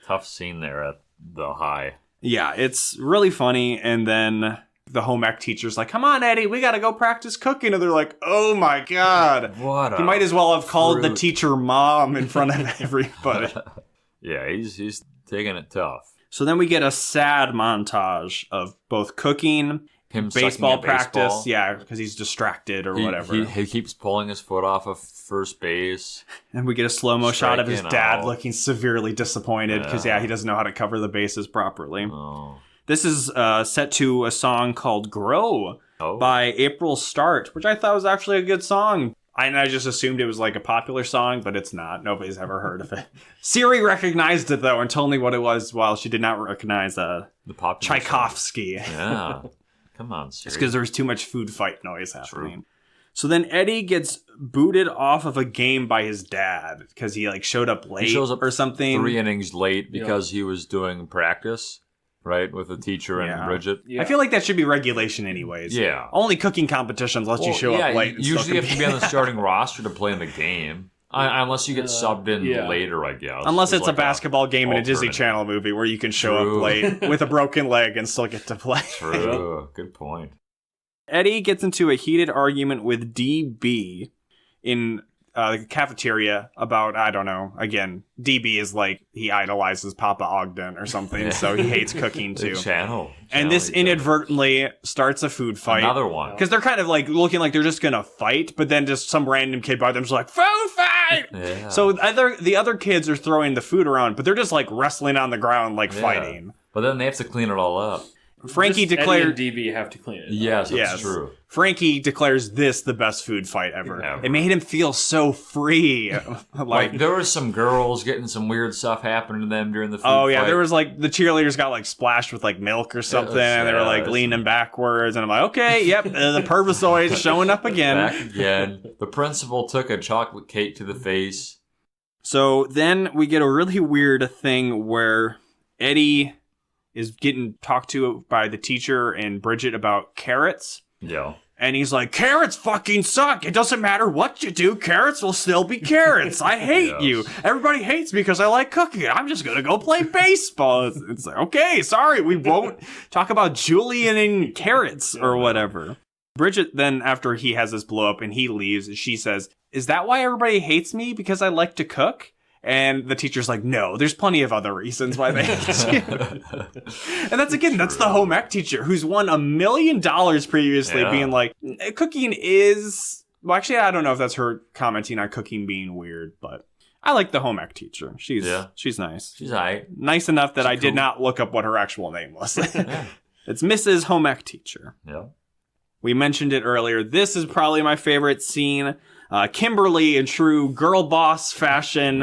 Tough scene there at the high. Yeah, it's really funny. And then the home ec teacher's like, come on, Eddie, we got to go practice cooking. And they're like, oh my God. What he might as well have called the teacher mom in front of everybody. Yeah, he's taking it tough. So then we get a sad montage of both cooking, him baseball practice, because he's distracted or whatever. He keeps pulling his foot off of first base. And we get a slow-mo shot of his dad looking severely disappointed because, he doesn't know how to cover the bases properly. Oh. This is set to a song called Grow by April Start, which I thought was actually a good song. I just assumed it was like a popular song, but it's not. Nobody's ever heard of it. Siri recognized it, though, and told me what it was, while she did not recognize the popular Tchaikovsky. Song. Yeah. Come on, Siri. It's because there was too much food fight noise happening. True. So then Eddie gets booted off of a game by his dad because he like showed up late or something. 3 innings late because he was doing practice, right, with the teacher and Bridget. Yeah. I feel like that should be regulation anyways. Yeah. Only cooking competitions let you show up late. Usually you have to be on the starting roster to play in the game. Unless you get subbed in later, I guess. Unless it's like a basketball game in a Disney Channel movie where you can show up late with a broken leg and still get to play. True. Good point. Eddie gets into a heated argument with DB in the cafeteria about, I don't know, again, DB is like, he idolizes Papa Ogden or something, so he hates cooking too. And this inadvertently starts a food fight. Another one. Because they're kind of like looking like they're just going to fight, but then just some random kid by them's like, food fight! Yeah. So the other kids are throwing the food around, but they're just like wrestling on the ground like fighting. But then they have to clean it all up. Frankie declared... Eddie and DB have to clean it. Yes, that's true. Frankie declares this the best food fight ever. It made him feel so free. like there were some girls getting some weird stuff happening to them during the food fight. There was like the cheerleaders got like splashed with like milk or something. And they were like leaning backwards. And I'm like, okay, yep, the pervisoid showing up again. Back again. The principal took a chocolate cake to the face. So then we get a really weird thing where Eddie is getting talked to by the teacher and Bridget about carrots. Yeah. And he's like, carrots fucking suck. It doesn't matter what you do. Carrots will still be carrots. I hate you. Everybody hates me because I like cooking. I'm just going to go play baseball. It's like, okay, sorry. We won't talk about Julian and carrots or whatever. Bridget then, after he has this blow up and he leaves, she says, is that why everybody hates me? Because I like to cook? And the teacher's like, no, there's plenty of other reasons why they hate you. And that's the home ec teacher who's won $1 million previously being like, cooking is... Well, actually, I don't know if that's her commenting on cooking being weird, but I like the home ec teacher. She's nice. She's all right. Nice enough that I did not look up what her actual name was. It's Mrs. Home ec teacher. Yeah. We mentioned it earlier. This is probably my favorite scene. Kimberly in true girl boss fashion.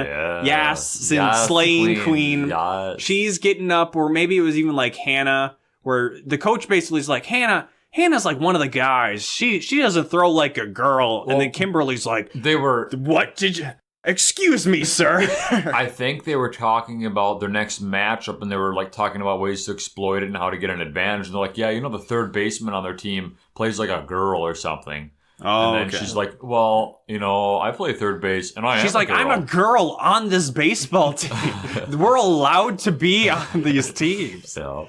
Slaying queen. Yes. She's getting up, or maybe it was even like Hannah, where the coach basically is like, Hannah's like one of the guys. She doesn't throw like a girl. And then Kimberly's like, what did you... Excuse me, sir. I think they were talking about their next matchup, and they were like talking about ways to exploit it and how to get an advantage. And they're like, the third baseman on their team plays like a girl or something. Oh, and then she's like, well, I play third base, and She's like, I'm a girl on this baseball team. We're allowed to be on these teams. Yeah.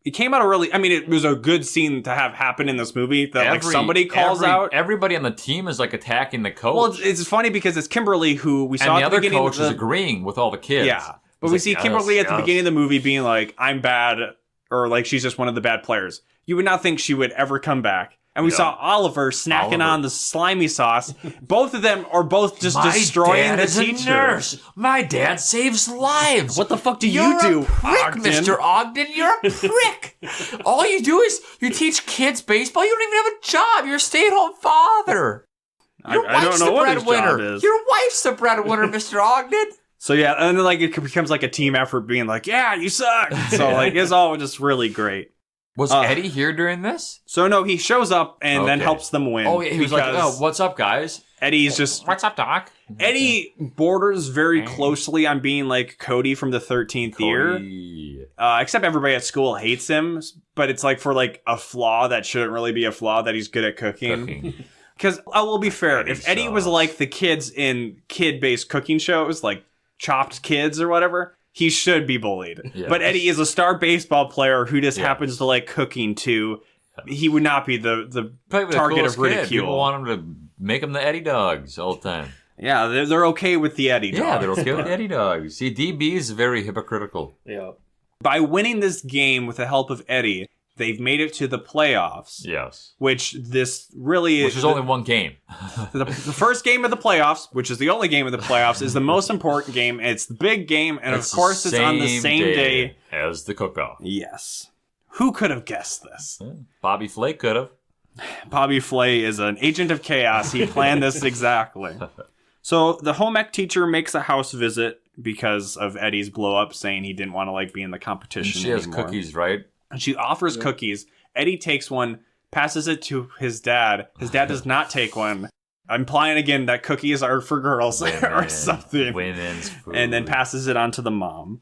It came out it was a good scene to have happen in this movie that somebody calls out. Everybody on the team is like attacking the coach. Well, it's funny because it's Kimberly who we saw and at the beginning. And the other coach is agreeing with all the kids. Yeah. But we see Kimberly at the beginning of the movie being like, I'm bad, or like she's just one of the bad players. You would not think she would ever come back. And we saw Oliver snacking on the slimy sauce. Both of them are just destroying the teacher. A nurse. My dad saves lives. What the fuck do you do, You're a prick, Ogden? Mr. Ogden. You're a prick. All you do is you teach kids baseball. You don't even have a job. You're a stay-at-home father. Your wife's the breadwinner. Your wife's the breadwinner, Mr. Ogden. So yeah, and then it becomes like a team effort being like, yeah, you suck. So it's all just really great. Was Eddie here during this? So no, he shows up and then helps them win. Oh, he was like, what's up, guys? Eddie's just... What's up, Doc? Eddie borders very closely on being like Cody from the 13th year. Except everybody at school hates him, but it's like for like a flaw that shouldn't really be a flaw, that he's good at cooking. Because I will be fair, if Eddie was like the kids in kid-based cooking shows, like Chopped Kids or whatever... He should be bullied. Yes. But Eddie is a star baseball player who just happens to like cooking too. He would not be the target of ridicule. People want him to make him the Eddie Dogs all the time. Yeah, they're okay with the Eddie Dogs. Yeah, they're okay with the Eddie Dogs. See, DB is very hypocritical. Yeah. By winning this game with the help of Eddie, they've made it to the playoffs. Yes. Which is only one game. the first game of the playoffs, which is the only game of the playoffs, is the most important game. It's the big game, and of course it's on the same day as the CookOff. Yes. Who could have guessed this? Bobby Flay could have. Bobby Flay is an agent of chaos. He planned this exactly. So the home ec teacher makes a house visit because of Eddie's blow up, saying he didn't want to like be in the competition. And she has cookies, right? And she offers cookies. Eddie takes one, passes it to his dad. His dad does not take one. Implying again that cookies are for girls or something. Women's food. And then passes it on to the mom.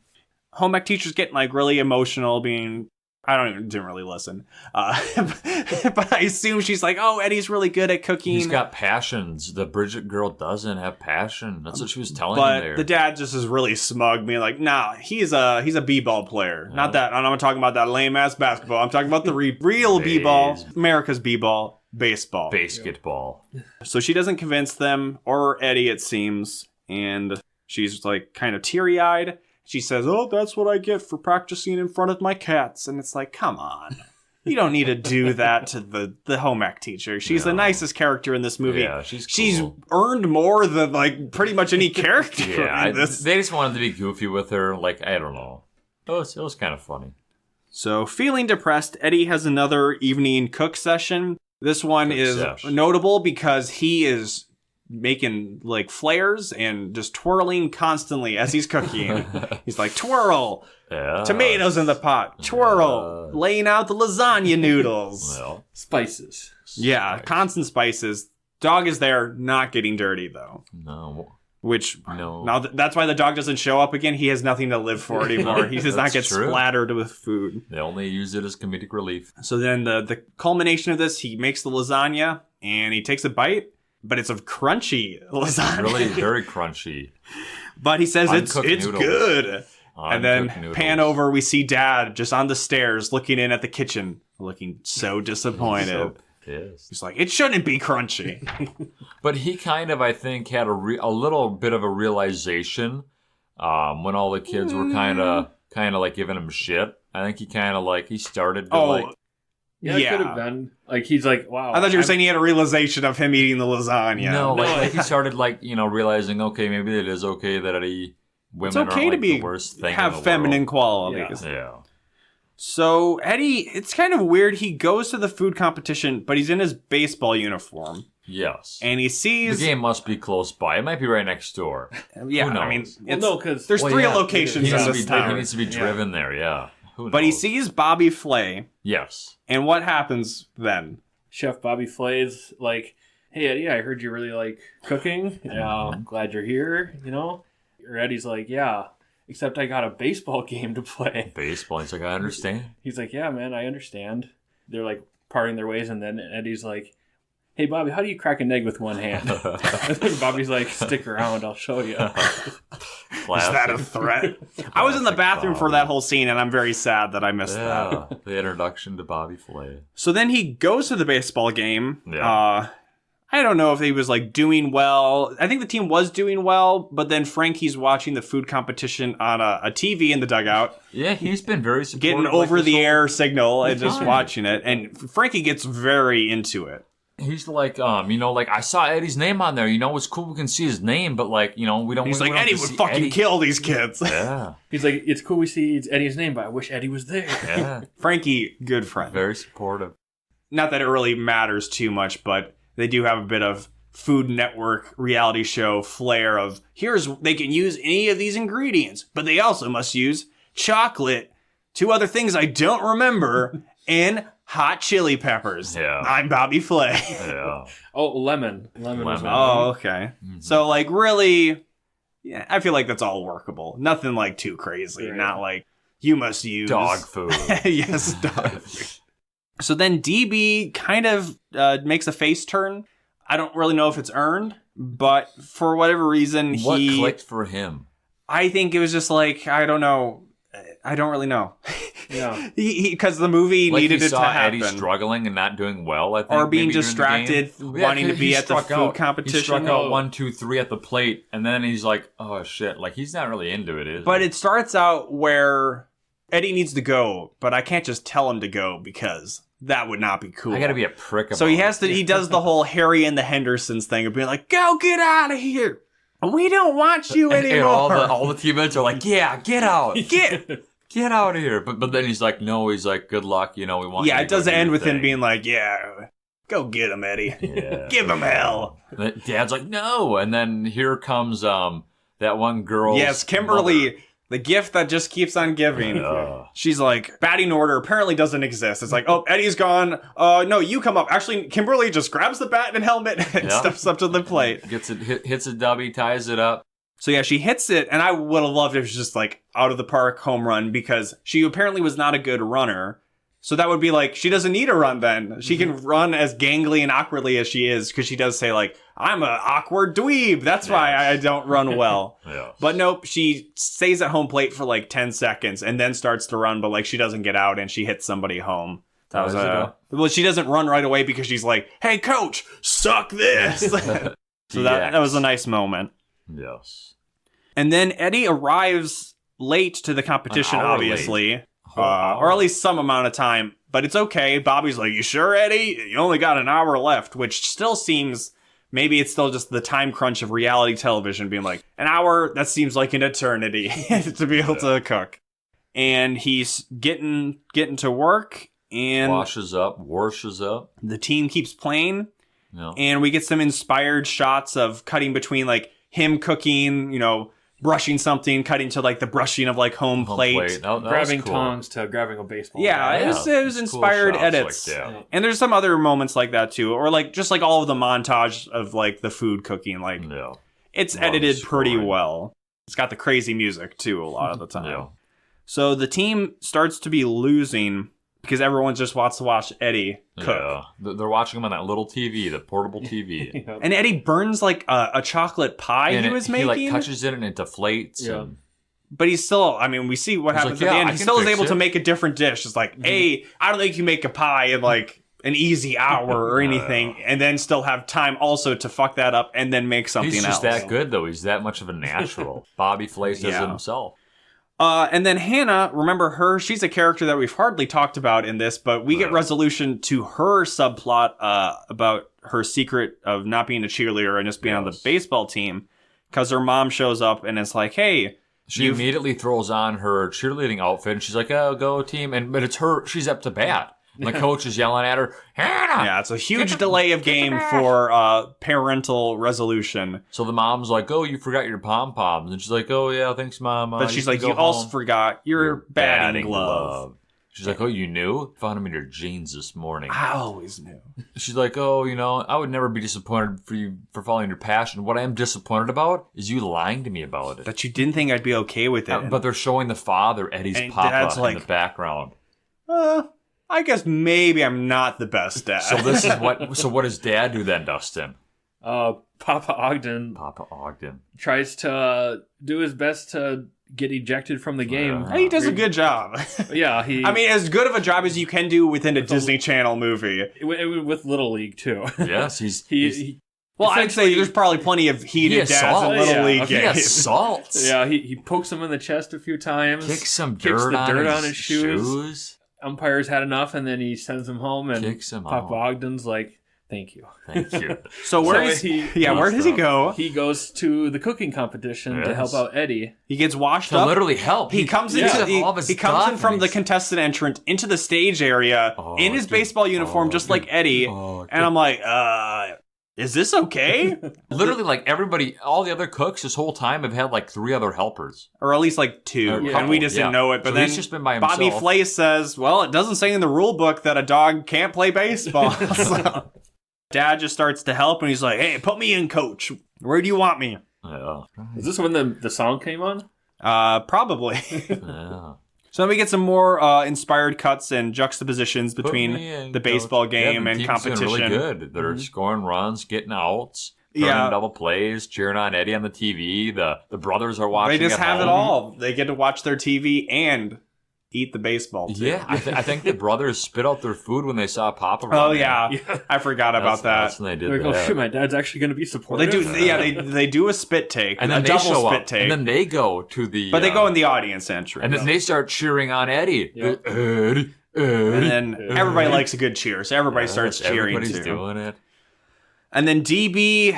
Home ec teacher's getting like really emotional, didn't really listen. But I assume she's like, oh, Eddie's really good at cooking. He's got passions. The Bridget girl doesn't have passion. That's what she was telling him there. But the dad just is really smug, being like, nah, he's a b-ball player. Yeah. Not that, I'm not talking about that lame-ass basketball. I'm talking about the real b-ball, America's b-ball, baseball. Basketball. So she doesn't convince them, or Eddie, it seems, and she's like kind of teary-eyed. She says, oh, that's what I get for practicing in front of my cats. And it's like, come on. You don't need to do that to the home ec teacher. She's the nicest character in this movie. Yeah, she's cool. She's earned more than, like, pretty much any character in this. They just wanted to be goofy with her. Like, I don't know. It was kind of funny. So, feeling depressed, Eddie has another evening cook session. This one is notable because he is making like flares and just twirling constantly as he's cooking. He's like, twirl, tomatoes in the pot, twirl, laying out the lasagna noodles. Well, spices. Yeah, constant spices. Dog is there, not getting dirty though. No. Now that's why the dog doesn't show up again. He has nothing to live for anymore. He does not get splattered with food. They only use it as comedic relief. So then the culmination of this, he makes the lasagna and he takes a bite. But it's a crunchy lasagna. Really very crunchy. But he says it's good. And then pan over, we see Dad just on the stairs looking in at the kitchen, looking so disappointed. He's like, it shouldn't be crunchy. But he kind of, I think, had a little bit of a realization when all the kids were kind of like giving him shit. I think he kind of like, he started to Yeah, it could have been. Like, he's like, wow. I thought you were saying he had a realization of him eating the lasagna. No, like he started, like, realizing, okay, maybe it is okay that women are like the worst thing have in the feminine world. qualities. Yeah. So, Eddie, it's kind of weird. He goes to the food competition, but he's in his baseball uniform. Yes. And he sees... The game must be close by. It might be right next door. Yeah, Who knows? I mean, because there's three locations in this town. He needs to be driven there, yeah. But he sees Bobby Flay. Yes. And what happens then? Chef Bobby Flay's like, hey, Eddie, I heard you really like cooking. I'm glad you're here, Or Eddie's like, yeah, except I got a baseball game to play. Baseball? He's like, I understand. He's like, yeah, man, I understand. They're like parting their ways, and then Eddie's like, hey, Bobby, how do you crack an egg with one hand? And then Bobby's like, stick around, I'll show you. Is that a threat? I was in the bathroom for that whole scene, and I'm very sad that I missed that. The introduction to Bobby Flay. So then he goes to the baseball game. Yeah. I don't know if he was like doing well. I think the team was doing well, but then Frankie's watching the food competition on a TV in the dugout. Yeah, he's been very supportive. Getting over the air signal and just watching it. And Frankie gets very into it. He's like, I saw Eddie's name on there. It's cool we can see his name, but like, we don't. He's like, Eddie would fucking kill these kids. Yeah. He's like, it's cool we see Eddie's name, but I wish Eddie was there. Yeah. Frankie, good friend. Very supportive. Not that it really matters too much, but they do have a bit of Food Network reality show flair of they can use any of these ingredients, but they also must use chocolate, two other things I don't remember, and hot chili peppers. Yeah. I'm Bobby Flay. Yeah. Oh, lemon. Oh, okay. Mm-hmm. So, like, really, yeah, I feel like that's all workable. Nothing, like, too crazy. Right. Not like, you must use... dog food. Yes, dog food. So then DB kind of makes a face turn. I don't really know if it's earned, but for whatever reason, What clicked for him? I think it was just like, I don't know. I don't really know. Yeah, because the movie needed it to happen. Eddie struggling and not doing well, I think, or being distracted, wanting to be at the food competition. He struck out 1, 2, 3 at the plate, and then he's like, "Oh shit!" Like he's not really into it, is he? But it starts out where Eddie needs to go, but I can't just tell him to go because that would not be cool. I gotta be a prick about it. So he has to. He does the whole Harry and the Hendersons thing of being like, "Go, get out of here. We don't want you anymore." And all the teammates are like, "Yeah, get out, get out of here." But then he's like, "No." He's like, "Good luck. We want." Yeah, it does end with him being like, "Yeah, Go get him, Eddie. Yeah. Give him hell. Dad's like, no. And then here comes that one girl. Yes, Kimberly, mother. the gift that just keeps on giving. She's like, batting order apparently doesn't exist. It's like, oh, Eddie's gone. No, you come up. Actually, Kimberly just grabs the bat and helmet and steps up to the plate. Gets it, hits a W, ties it up. So yeah, she hits it, and I would have loved if it was just like out of the park home run because she apparently was not a good runner. So that would be like, she doesn't need a run then. She can run as gangly and awkwardly as she is because she does say like, I'm an awkward dweeb. That's why I don't run well. But nope, she stays at home plate for like 10 seconds and then starts to run, but like she doesn't get out and she hits somebody home. That was well, she doesn't run right away because she's like, hey coach, suck this. So that was a nice moment. Yes. And then Eddie arrives late to the competition, obviously. Late. Or at least some amount of time. But it's okay. Bobby's like, you sure, Eddie? You only got an hour left, which still seems... Maybe it's still just the time crunch of reality television being like, an hour, that seems like an eternity to be able to cook. And he's getting to work. And washes up. The team keeps playing. Yeah. And we get some inspired shots of cutting between like him cooking, brushing something, cutting to like the brushing of like home plate. That grabbing cool. Tongs to grabbing a baseball. Yeah, it was inspired cool edits. Like and there's some other moments like that too. Or like just like all of the montage of like the food cooking. Like it's edited pretty well. It's got the crazy music too a lot of the time. Yeah. So the team starts to be losing because everyone just wants to watch Eddie cook. Yeah, they're watching him on that little TV, the portable TV. And Eddie burns like a chocolate pie he was making. He like touches it and it deflates. Yeah. But he's still, we see what happens at the end. He still is able to make a different dish. It's like, hey, I don't think you make a pie in like an easy hour or anything, and then still have time also to fuck that up and then make something else. He's just that good though. He's that much of a natural. Bobby Flay does it himself. And then Hannah, remember her? She's a character that we've hardly talked about in this, but we get resolution to her subplot about her secret of not being a cheerleader and just being on the baseball team because her mom shows up and it's like, hey. She immediately throws on her cheerleading outfit and she's like, oh, go team. But it's her. She's up to bat. And the coach is yelling at her, Hannah! Yeah, it's a huge delay of game for parental resolution. So the mom's like, oh, you forgot your pom-poms. And she's like, oh, yeah, thanks, Mom. But she's like, you also forgot your batting glove. She's like, oh, you knew? Found them in your jeans this morning. I always knew. She's like, oh, I would never be disappointed for you for following your passion. What I am disappointed about is you lying to me about it. That you didn't think I'd be okay with it. But they're showing the father, Eddie's papa, in the background. I guess maybe I'm not the best dad. So this is what. So what does Dad do then, Dustin? Papa Ogden tries to do his best to get ejected from the game. He does a good job. Yeah, as good of a job as you can do within a Disney Channel movie. With Little League too. Yes, well, I'd say there's probably plenty of heated dads in Little League games. He assaults. Yeah, he pokes him in the chest a few times. Kicks some dirt on his shoes. Umpires had enough, and then he sends him home, and kicks him Papa Ogden's like, thank you. So where does he go? He goes to the cooking competition to help out Eddie. He gets washed up. To literally help. He comes in from the contestant entrance into the stage area in his baseball uniform, just like Eddie. And I'm like, is this okay? Literally, like everybody, all the other cooks this whole time have had like 3 other helpers. Or at least like 2. And we just didn't know it. But then he's just been by himself. Bobby Flay says, well, it doesn't say in the rule book that a dog can't play baseball. So Dad just starts to help and he's like, hey, put me in, coach. Where do you want me? Yeah. Is this when the song came on? Probably. Yeah. So then we get some more inspired cuts and juxtapositions between the baseball game and competition. Really good. They're scoring runs, getting outs, running double plays, cheering on Eddie on the TV. The brothers are watching. They just have it all. They get to watch their TV and eat the baseball too. Yeah, I think the brothers spit out their food when they saw Papa. Oh yeah, I forgot about that. That's when they did that. Like, oh shit, my dad's actually going to be supportive. Well, they do. They do a spit take, and then a double spit take, and then they go to the. But they go in the audience entrance, and then they start cheering on Eddie. Yep. Eddie. And then everybody likes a good cheer, so everybody starts cheering. Everybody's doing it. And then DB,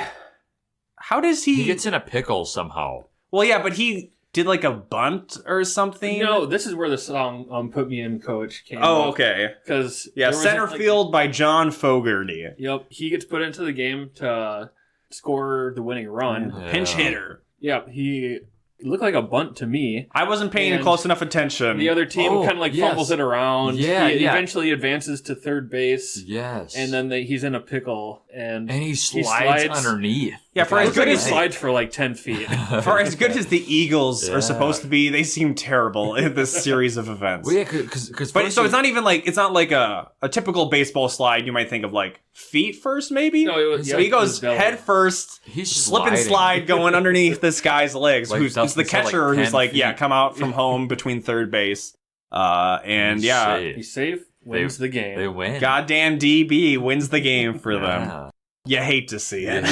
how does he? He gets in a pickle somehow. Well, yeah, but he did like a bunt or something. No, this is where the song "Put Me In, Coach" came. Oh, okay. Because center field by John Fogerty. Yep, he gets put into the game to score the winning run. Pinch hitter. Yep, he looked like a bunt to me. I wasn't paying close enough attention. The other team kind of fumbles it around. Yeah, he eventually advances to third base. Yes. And then he's in a pickle. And he slides underneath. Yeah, for as good as he slides for like 10 feet. For as good as the Eagles are supposed to be, they seem terrible in this series of events. Well, yeah, because so it's not even like a typical baseball slide. You might think of like feet first, maybe. No, so he goes head first. He's slip and slide going underneath this guy's legs. Like who's the catcher? Who's like, come out from home between third base. He's safe. Wins the game. They win. Goddamn DB wins the game for them. You hate to see it.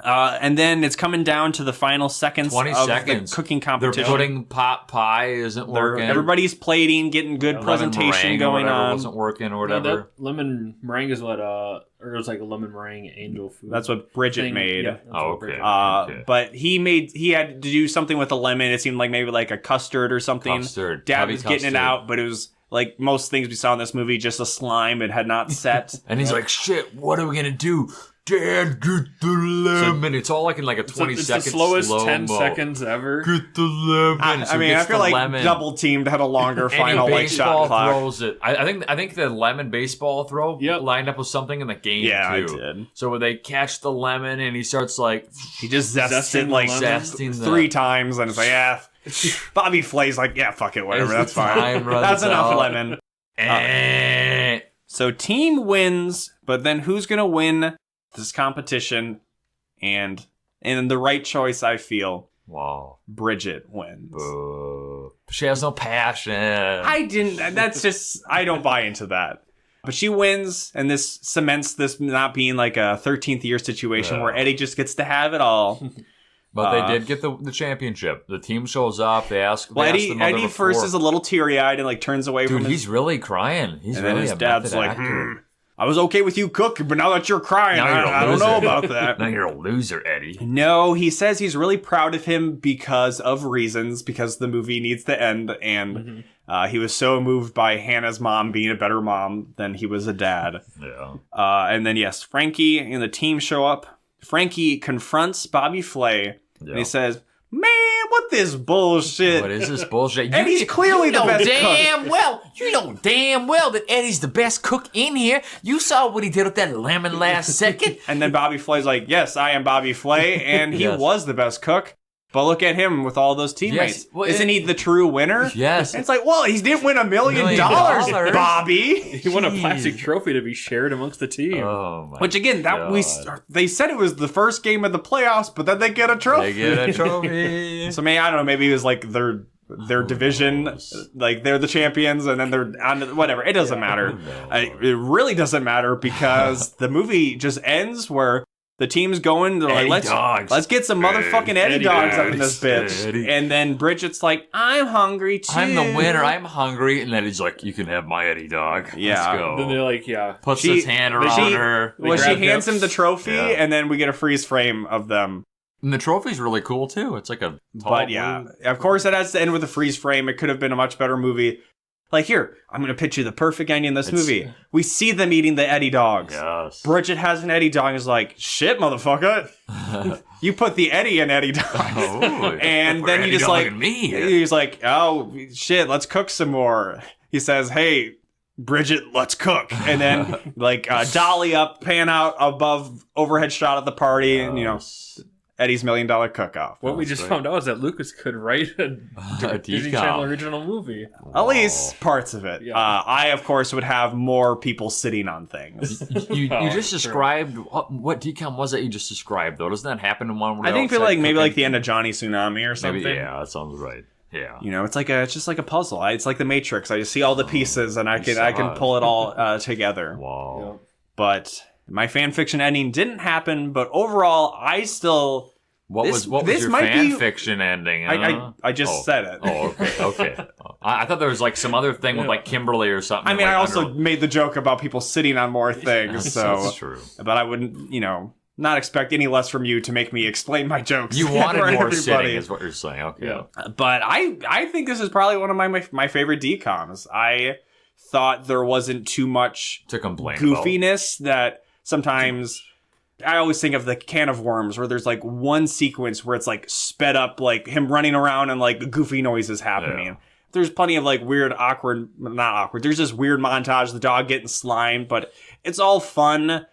And then it's coming down to the final seconds 20 of seconds. the cooking competition. They're putting pot pie isn't working. Everybody's plating, getting good presentation going on. Wasn't working or whatever. No, that lemon meringue is what or it was like a lemon meringue angel food. That's what Bridget made. Yeah, okay. But he had to do something with a lemon. It seemed like maybe like a custard or something. Custard. Dad was getting it out, but it was like most things we saw in this movie, just a slime. It had not set. And he's like, shit, what are we going to do? Dad, get the lemon. It's all like in like a 20 it's second the slowest slow-mo. 10 seconds ever. Get the lemon. I feel like lemon. Double Teamed had a longer final like shot clock. Throws it. I think the lemon baseball throw lined up with something in the game too. Yeah, I did. So when they catch the lemon and he starts like he just zests it like zesting 3 times and it's like Bobby Flay's like fuck it, whatever, that's fine. That's enough lemon. So team wins, but then who's gonna win this competition? And the right choice, I feel. Wow. Bridget wins. She has no passion. I don't buy into that. But she wins, and this cements this not being like a 13th year situation where Eddie just gets to have it all. But they did get the championship. The team shows up. They ask. Eddie first is a little teary eyed and like turns away from. He's really crying. He's and really then his dad's like, actor. I was okay with you, Cook, but now that you're crying, I don't know about that. Now you're a loser, Eddie. No, he says he's really proud of him because of reasons, because the movie needs to end, and he was so moved by Hannah's mom being a better mom than he was a dad. Yeah. And then, yes, Frankie and the team show up. Frankie confronts Bobby Flay, and he says, man, what this bullshit? What is this bullshit? Eddie's clearly the best cook. You know damn well that Eddie's the best cook in here. You saw what he did with that lemon last second. And then Bobby Flay's like, yes, I am Bobby Flay, and he was the best cook. But look at him with all those teammates. Yes. Well, isn't he the true winner? Yes. And it's like, well, he didn't win $1 million, Bobby. He won a plastic trophy to be shared amongst the team. Oh my Which again, they said it was the first game of the playoffs, but then they get a trophy. They get a trophy. So maybe, I don't know, maybe it was like their division, like they're the champions, and then they're on whatever. It doesn't matter. It really doesn't matter because the movie just ends where the team's going, they're like, let's get some motherfucking Eddie dogs up in this bitch. And then Bridget's like, I'm hungry too. I'm the winner. I'm hungry. And then he's like, you can have my Eddie dog. Yeah. Let's go. Then they're like, Puts his hand around her. Well, she hands him the trophy, and then we get a freeze frame of them. And the trophy's really cool too. It's like a tall blue. Of course it has to end with a freeze frame. It could have been a much better movie. Like, here, I'm going to pitch you the perfect ending in this movie. We see them eating the Eddie dogs. Yes. Bridget has an Eddie dog and is like, shit, motherfucker. You put the Eddie in Eddie dogs. And then he just like, he's like, oh, shit, let's cook some more. He says, hey, Bridget, let's cook. And then, like, dolly up, pan out above overhead shot of the party. And, Eddie's $1 million cook-off. What we just found out is that Lucas could write a Disney Channel original movie. At least parts of it. Yeah. I, of course, would have more people sitting on things. You just described what DCOM was that you just described, though? Doesn't that happen in one? I think maybe like the end of Johnny Tsunami or something. Maybe, yeah, that sounds right. Yeah, it's just like a puzzle. It's like the Matrix. I just see all the pieces and I can pull it all together. Wow. Yeah. But my fan fiction ending didn't happen. But overall, I still. What was your fan fiction ending? I just said it. Oh, okay. I thought there was like some other thing with like Kimberly or something. I mean, I also made the joke about people sitting on more things. So that's true. But I wouldn't, not expect any less from you to make me explain my jokes. You wanted for more everybody. sitting, is what you're saying. Okay. Yeah. But I think this is probably one of my favorite DCOMs. I thought there wasn't too much To complain goofiness that sometimes I always think of the Can of Worms where there's like one sequence where it's like sped up, like him running around and like goofy noises happening. Yeah. There's plenty of like weird, awkward, not awkward. There's this weird montage, the dog getting slimed, but it's all fun.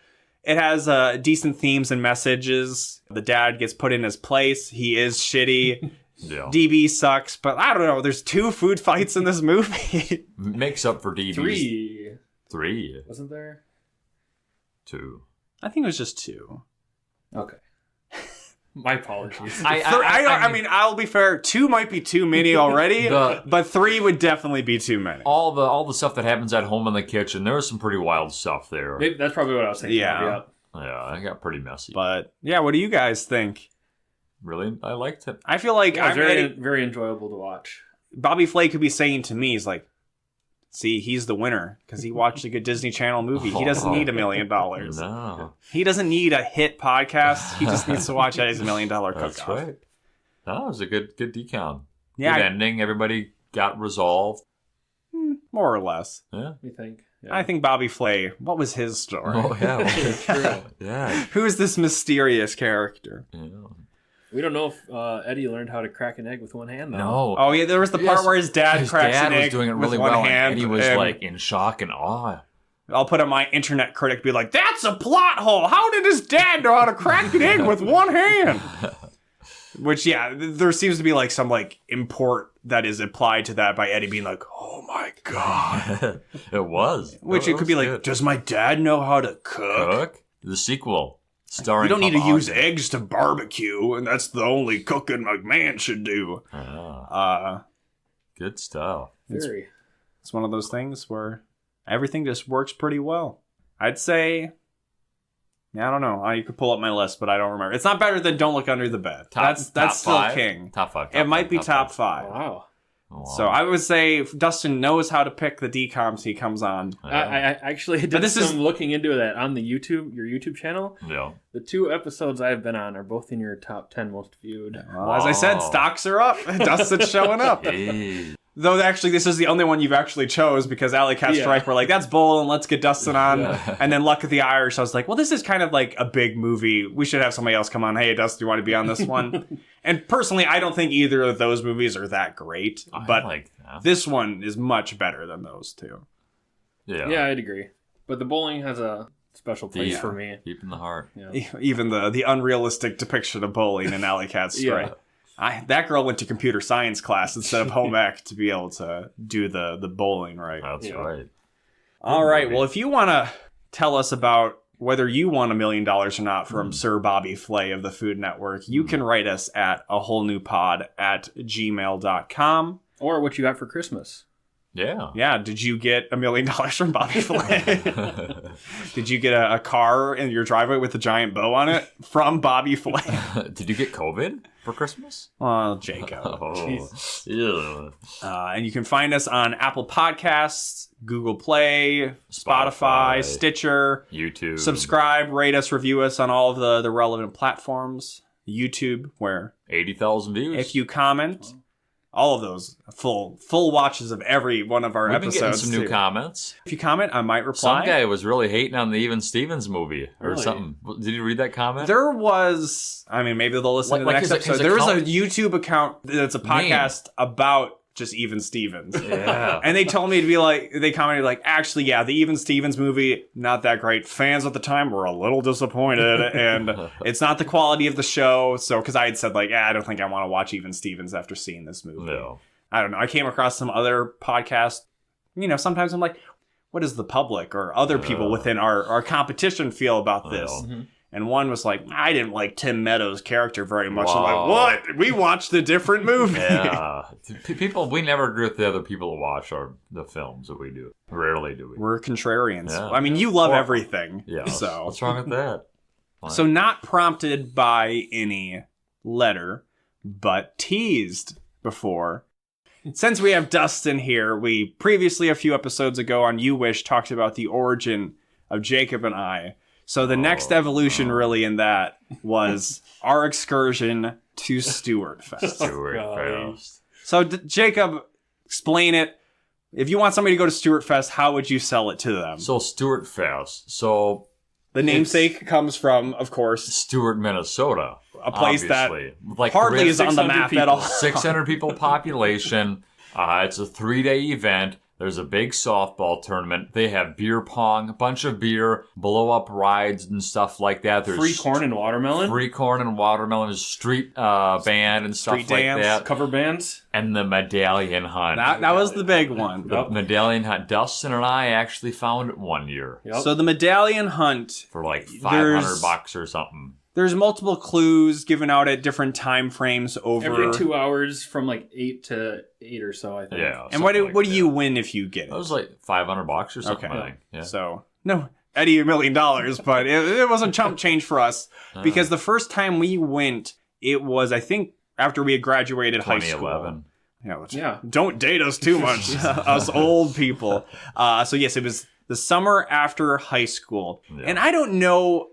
It has decent themes and messages. The dad gets put in his place. He is shitty. Yeah. DB sucks, but I don't know. There's 2 food fights in this movie. Makes up for DB's 3. 3. Wasn't there? 2. I think it was just 2. Okay. My apologies. I mean, I'll be fair. 2 might be too many already, but 3 would definitely be too many. All the stuff that happens at home in the kitchen, there was some pretty wild stuff there. Maybe that's probably what I was thinking. Yeah. Yeah, it got pretty messy. But yeah, what do you guys think? Really, I liked it. I feel like Yeah, very, very enjoyable to watch. Bobby Flay could be saying to me, he's like, see, he's the winner because he watched a good Disney Channel movie. He doesn't need $1 million. No, He doesn't need a hit podcast. He just needs to watch Eddie's $1 Million Cook-Off. that's right. No, it was a good decon. Yeah, Good ending. Everybody got resolved. more or less. Yeah. We think. Yeah. I think Bobby Flay, what was his story? Oh yeah. True. Yeah. Who is this mysterious character? We don't know if Eddie learned how to crack an egg with one hand, though. No. Oh yeah, there was the part Yes. where his dad cracks an was egg doing it with really one well, hand. and he was and like in shock and awe. I'll put on my internet critic be like, that's a plot hole. How did his dad know how to crack an egg with one hand? Which, yeah, there seems to be like some like import that is applied to that by Eddie being like, oh my God. It was. Which it could be like, good. does my dad know how to cook? Cook? The sequel. Starring You don't need to Papa use Ogden. eggs to barbecue, and that's the only cooking my man should do. Good stuff. Very. It's one of those things where everything just works pretty well. I'd say, I don't know. You could pull up my list, but I don't remember. It's not better than Don't Look Under the Bed. That's top still five? king. Top 5. It might be top 5. Wow. Oh, wow. So I would say Dustin knows how to pick the DCOMs he comes on. I actually did this is- some looking into that on the your YouTube channel. Yeah. The 2 episodes I've been on are both in your top 10 most viewed. Well, as I said, Wow. stocks are up. Dustin's showing up. Hey. Though actually, this is the only one you've actually chose because Alley Cat Yeah. Strike were like, that's bold and let's get Dustin on. Yeah. And then Luck of the Irish, I was like, well, this is kind of like a big movie. We should have somebody else come on. Hey, Dustin, you want to be on this one? And personally, I don't think either of those movies are that great. But I like that. this one is much better than those two. Yeah. I'd agree. But the bowling has a special place Yeah. for me. Deep in the heart. Yeah. Even the unrealistic depiction of bowling in Alley Cat Strike. Yeah. That girl went to computer science class instead of home ec to be able to do the bowling right. That's Yeah. right. All right. movie. Well, if you want to tell us about whether you won $1 million or not from Sir Bobby Flay of the Food Network, you can write us at awholenewpod@gmail.com. Or what you got for Christmas. Yeah. Yeah. Did you get $1 million from Bobby Flay? Did you get a car in your driveway with a giant bow on it from Bobby Flay? Did you get COVID for Christmas? Well, Jacob. Oh, yeah. And you can find us on Apple Podcasts, Google Play, Spotify, Spotify. Stitcher. YouTube. Subscribe, rate us, review us on all of the relevant platforms. YouTube, where 80,000 views. if you comment, all of those full watches of every one of our We've been episodes. getting some new too. comments. If you comment, I might reply. Some guy was really hating on the Even Stevens movie or Really? something. Did you read that comment? There was, I mean, maybe they'll listen to the Like next his episode. There is a account- YouTube account that's a podcast about just Even Stevens. Yeah. And they told me to be like, they commented like, actually, yeah, the Even Stevens movie, not that great. Fans at the time were a little disappointed, and it's not the quality of the show. So, because I had said like, I don't think I want to watch Even Stevens after seeing this movie. No. I don't know. I came across some other podcasts. You know, sometimes I'm like, what does the public or other people within our competition feel about this? Mm-hmm. And one was like, I didn't like Tim Meadows' character very much. I'm Wow. like, what? We watched a different movie. Yeah. People, we never agree with the other people who watch the films that we do. Rarely do we. We're contrarians. Yeah. I mean, you love Or- everything. Yeah. So, What's wrong with that? so not prompted by any letter, but teased before. Since we have Dustin here, we previously, a few episodes ago on You Wish, talked about the origin of Jacob and I. So the next evolution really in that was our excursion to Stewart Fest. Stewart Fest. So Jacob, explain it. If you want somebody to go to Stewart Fest, how would you sell it to them? So Stewart Fest. So the namesake comes from, of course, Stewart, Minnesota. A place obviously. that like hardly is on the map at all. 600 people population. It's a 3-day event. There's a big softball tournament. They have beer pong, a bunch of beer, blow-up rides and stuff like that. There's free corn and watermelon. Free corn and watermelon. There's street band and stuff street dance, like that. Cover bands. And the medallion hunt. That was the big one. The medallion hunt. Dustin and I actually found it one year. Yep. So the medallion hunt. For like $500 or something. There's multiple clues given out at different time frames over every 2 hours from like 8 to 8 or so, I think. Yeah. And what do you win if you get it? It was like $500 or something. Okay. I think. Yeah. So no, Eddie $1 million, but it wasn't chump change for us because the first time we went, it was I think after we had graduated high school. Yeah. Don't date us too much, us old people. So yes, it was the summer after high school, and I don't know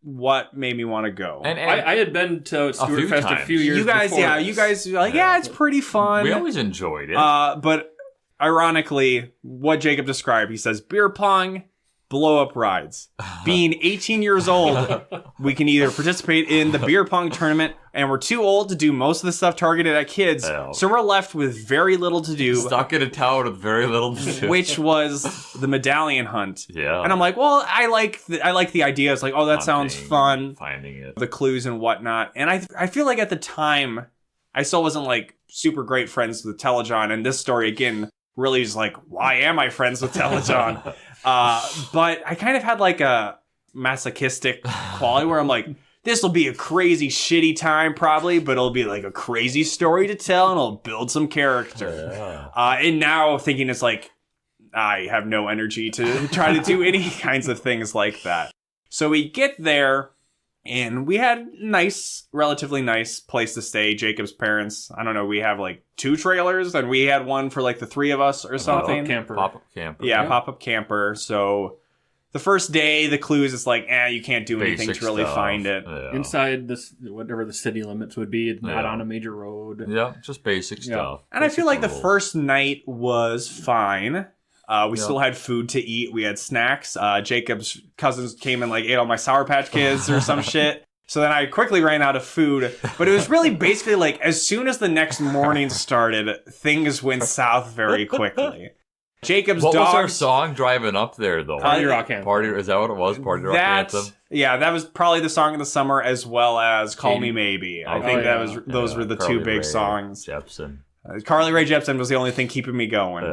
what made me want to go. And I had been to Stewart Fest a few years You guys, before you guys were like, it's pretty fun. We always enjoyed it. But ironically, what Jacob described, he says, beer pong, blow-up rides. Being 18 years old, we can either participate in the beer pong tournament, and we're too old to do most of the stuff targeted at kids, so we're left with very little to do. Stuck in a town with very little to do. Which was the medallion hunt. Yeah. And I'm like, well, I like the idea. It's like, oh, that sounds fun. Finding it. The clues and whatnot. And I feel like at the time, I still wasn't like super great friends with Telejohn. And this story, again, really is like, why am I friends with Telejohn? But I kind of had like a masochistic quality where I'm like, this will be a crazy shitty time probably, but it'll be like a crazy story to tell and it'll build some character. Yeah. And now thinking it's like, I have no energy to try to do any kinds of things like that. So we get there and we had relatively nice place to stay. Jacob's parents, I don't know, we have like 2 trailers and we had one for like the 3 of us or something. Pop-up camper. Yeah, pop-up camper. So the first day, the clues, it's like, you can't do anything to really find it. Yeah. Inside this, whatever the city limits would be, it's not on a major road. Yeah, just basic stuff. And I feel like the first night was fine. We still had food to eat. We had snacks. Jacob's cousins came and like ate all my Sour Patch Kids or some shit. So then I quickly ran out of food. But it was really basically like as soon as the next morning started, things went south very quickly. Jacob's what dog. was our song driving up there though? Party Rock Anthem. Is that what it was? Party Rock Anthem. Yeah, that was probably the song of the summer as well as Call Me Maybe. I think those were the Carly 2 big Rae songs. Jepsen. Carly Rae Jepsen was the only thing keeping me going.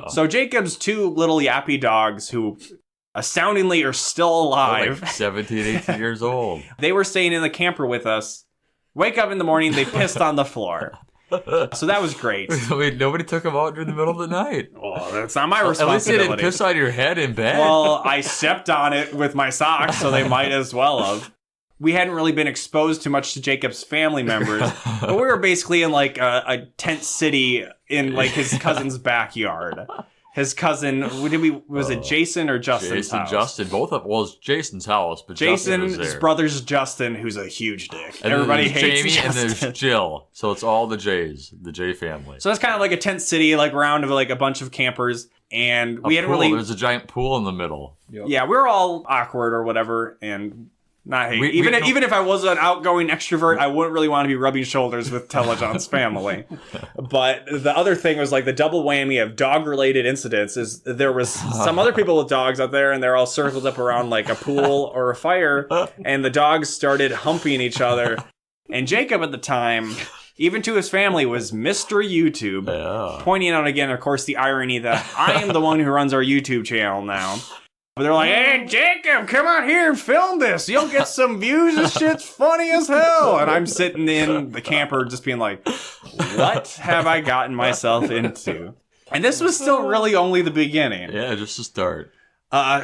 So Jacob's 2 little yappy dogs who astoundingly are still alive. Like 17, 18 years old. They were staying in the camper with us. Wake up in the morning, they pissed on the floor. So that was great. Wait, nobody took them out during the middle of the night. Well, that's not my responsibility. At least they didn't piss on your head in bed. Well, I stepped on it with my socks, so they might as well have. We hadn't really been exposed too much to Jacob's family members, but we were basically in like a tent city in like his cousin's backyard. His cousin, was it Jason or Justin's house? Justin, both of it's Jason's house, but Jason's brother's Justin, who's a huge dick. And everybody hates Jamie Justin. And there's Jill, so it's all the J's, the J family. So it's kind of like a tent city, like round of like a bunch of campers, and we hadn't really. There's a giant pool in the middle. Yep. Yeah, we were all awkward or whatever, and. Not hate. Even if I was an outgoing extrovert, I wouldn't really want to be rubbing shoulders with Telejohn's family. But the other thing was like the double whammy of dog-related incidents is there was some other people with dogs out there, and they're all circled up around like a pool or a fire, and the dogs started humping each other. And Jacob at the time, even to his family, was Mr. YouTube, pointing out again, of course, the irony that I am the one who runs our YouTube channel now. But they're like, hey, Jacob, come out here and film this. You'll get some views. This shit's funny as hell. And I'm sitting in the camper just being like, what have I gotten myself into? And this was still really only the beginning. Yeah, just to start.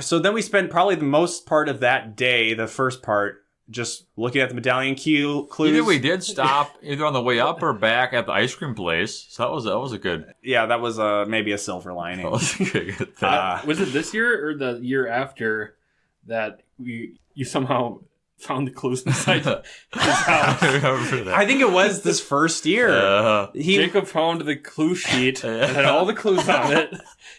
So then we spent probably the most part of that day, the first part, just looking at the medallion clues. Either we did stop either on the way up or back at the ice cream place. So that was a good. Yeah, that was maybe a silver lining. That was a good thing. Was it this year or the year after that you somehow found the clues inside his house. I remember that. I think it was this first year. Jacob found the clue sheet that had all the clues on it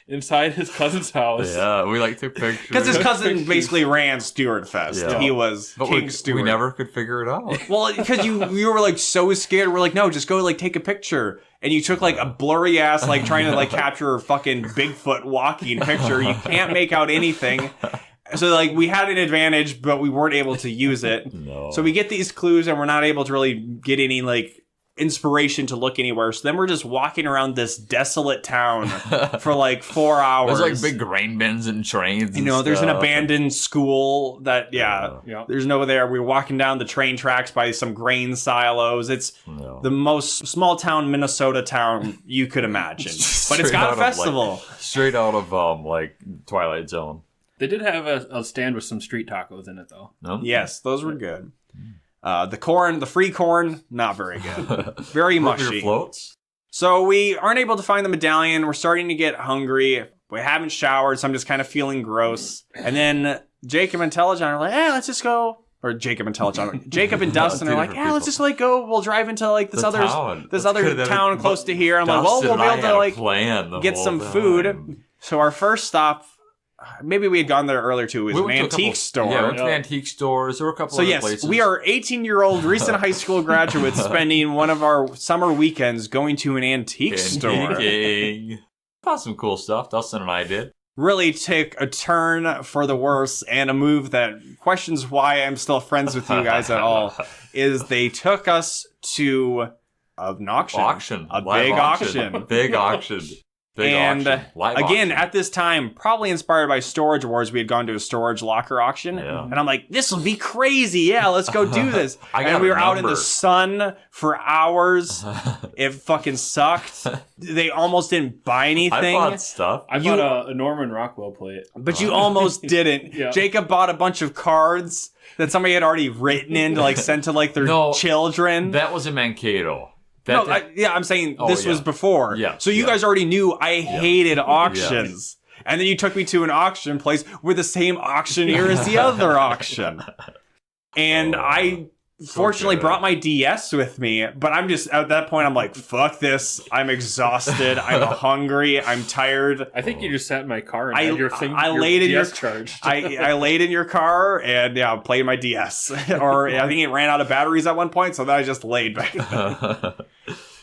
inside his cousin's house. Yeah, we took pictures. Because his cousin basically ran Stewart Fest. Yeah. He was But King Stewart. we never could figure it out. Well, because you were like so scared. We're like, no, just go take a picture. And you took like a blurry ass, trying to capture a fucking Bigfoot walking picture. You can't make out anything. So we had an advantage, but we weren't able to use it. No. So we get these clues and we're not able to really get any inspiration to look anywhere. So then we're just walking around this desolate town for 4 hours. There's big grain bins and trains. There's an abandoned school that, there's no there. We're walking down the train tracks by some grain silos. It's the most small town Minnesota town you could imagine. But it's got a festival. Straight out of Twilight Zone. They did have a stand with some street tacos in it, though. No? Yes, those were good. The free corn, not very good. Very mushy. Floats? So we aren't able to find the medallion. We're starting to get hungry. We haven't showered, so I'm just kind of feeling gross. And then Jacob and Telejon are like, let's just go. Or Jacob and Telejon. Jacob and Dustin are like, let's just go. We'll drive into this other town close to here. I'm like, well, we'll be able to get some food. So our first stop, maybe we had gone there earlier too. It was an antique store. Yeah, we went to antique stores. There were a couple other places. We are 18-year-old recent high school graduates spending one of our summer weekends going to an antique store. Found some cool stuff. Dustin and I did. Really took a turn for the worse, and a move that questions why I'm still friends with you guys at all is they took us to an auction. A big auction. Big auction. And again, at this time, probably inspired by Storage Wars, we had gone to a storage locker auction. Yeah. And I'm like, this will be crazy. Yeah, let's go do this. And we were out in the sun for hours. It fucking sucked. They almost didn't buy anything. I bought stuff. I bought a Norman Rockwell plate. But you almost didn't. Yeah. Jacob bought a bunch of cards that somebody had already written in to send to their children. That was a Mankato. I'm saying this was before. Yeah. So you guys already knew I hated auctions. Yeah. And then you took me to an auction place with the same auctioneer as the other auction. And I fortunately brought my DS with me, but I'm just, at that point, I'm like, fuck this. I'm exhausted. I'm hungry. I'm tired. I think you just sat in my car and had your thing. I laid in DS charged. I laid in your car and played my DS. Or I think it ran out of batteries at one point, so then I just laid back.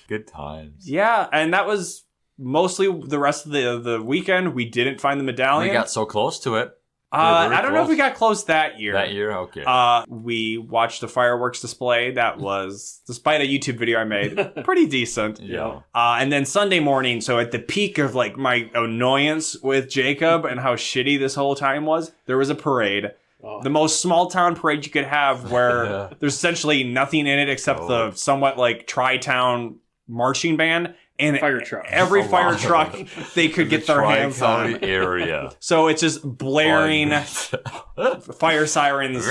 Good times. Yeah, and that was mostly the rest of the weekend. We didn't find the medallion. We got so close to it. I don't know if we got close that year. That year? Okay. We watched the fireworks display. That was, despite a YouTube video I made, pretty decent. Yeah. And then Sunday morning, so at the peak of my annoyance with Jacob and how shitty this whole time was, there was a parade. Oh. The most small town parade you could have where there's essentially nothing in it except the somewhat tri-town marching band. And fire truck. Every fire truck they could get their hands on. Area. So it's just blaring fire sirens